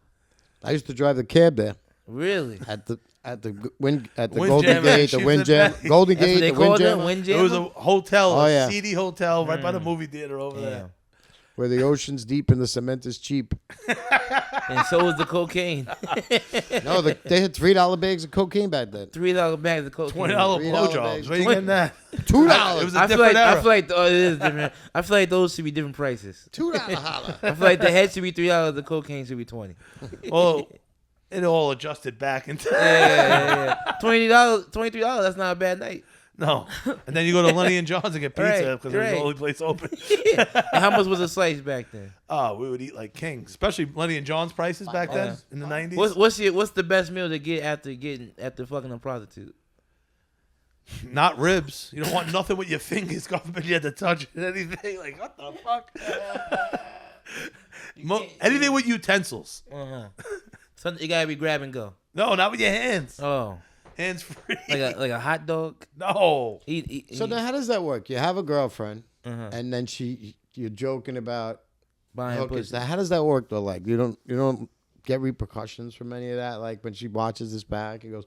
I used to drive the cab there really? at the Windjammer Golden Gate, the Sheepshead Windjam, Bay. Golden That's what Gate, they the call them, Windjammer, Windjammer? It was a hotel, Oh, yeah. a seedy hotel right by the movie theater over there. where the ocean's deep and the cement is cheap. And so was the cocaine. No, they had $3 bags of cocaine back then. $3 bags of cocaine. $20 $3 blowjobs. bags. Where you getting that? $2. It was a I feel different like era. it is different. I feel like those should be different prices. $2 holla. I feel like the head should be $3, the cocaine should be $20. Well, it all adjusted back into Yeah. $23. That's not a bad night. No. And then you go to Lenny and John's and get pizza Right, because it was right. the only place open. And how much was a slice back then? Oh, we would eat like kings, especially Lenny and John's prices back then in the 90s. What's the best meal to get after fucking a prostitute? Not ribs. You don't want nothing with your fingers. God forbid you had to touch anything. Like, what the fuck? Anything with utensils. Something you gotta be grab and go. No, not with your hands. Oh, Hands free. like a hot dog. No. So now, how does that work? You have a girlfriend, Uh-huh. and then you're joking about Buying hookers. pussy. Now, how does that work though? Like, you don't get repercussions from any of that. Like when she watches this back and goes,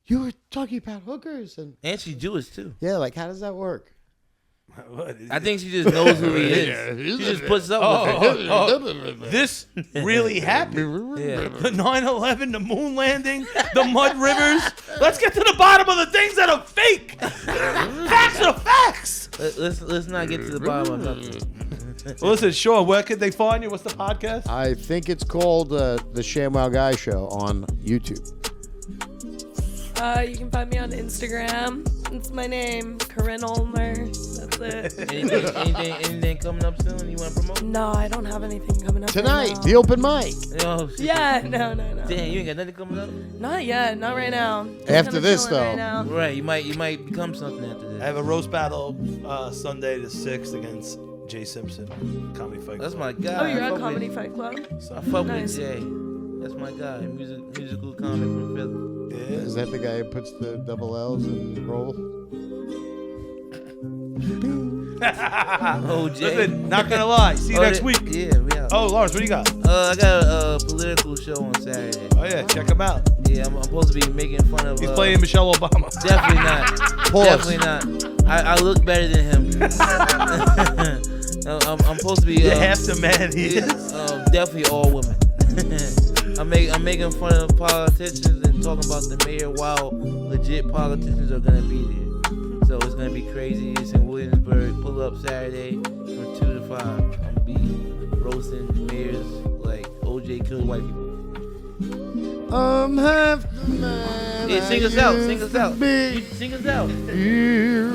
"You were talking about hookers," and And she's Jewish too. yeah, like how does that work? I think she just knows who he is. She just puts up with it. This really happened. Yeah. The 9/11, the moon landing, the mud rivers. Let's get to the bottom of the things that are fake. Facts are facts. Let's not get to the bottom of nothing. Well, listen, sure. Where could they find you? What's the podcast? I think it's called the ShamWow Guy Show on YouTube. You can find me on Instagram. It's my name, Corrine Olmer. That's it. Anything coming up soon? You want to promote? No, I don't have anything coming up Tonight, right now. the open mic. Oh, shit. Yeah, no. Damn, you ain't got nothing coming up. Not yet, not right now. Just After kinda this, chilling though. Right now. Right, you might become something after I this. have a roast battle Sunday the 6th against Jay Simpson, Comedy Fight That's Club. my guy. Oh, you're I at fuck Comedy with, Fight Club? I fuck Nice. with Jay. That's my guy. Musical comic from Philly. Yeah. Is that the guy who puts the double L's in roll? Oh, Jay. Listen, not gonna lie. See you next week. Yeah, we out. Oh, Lars, what do you got? I got a political show on Saturday. Oh yeah, check him out. Yeah, I'm supposed to be making fun of. He's playing Michelle Obama. Definitely not. Pause. Definitely not. I look better than him. I'm supposed to be. Half the man he is. Definitely all women. I'm making fun of politicians and talking about the mayor while legit politicians are gonna be there. So it's gonna be crazy. It's in Williamsburg. Pull up Saturday from 2 to 5. I'm gonna be roasting mayors like OJ killed white people. I'm half the man. Yeah, sing us out. Sing us out. Be Sing us out. here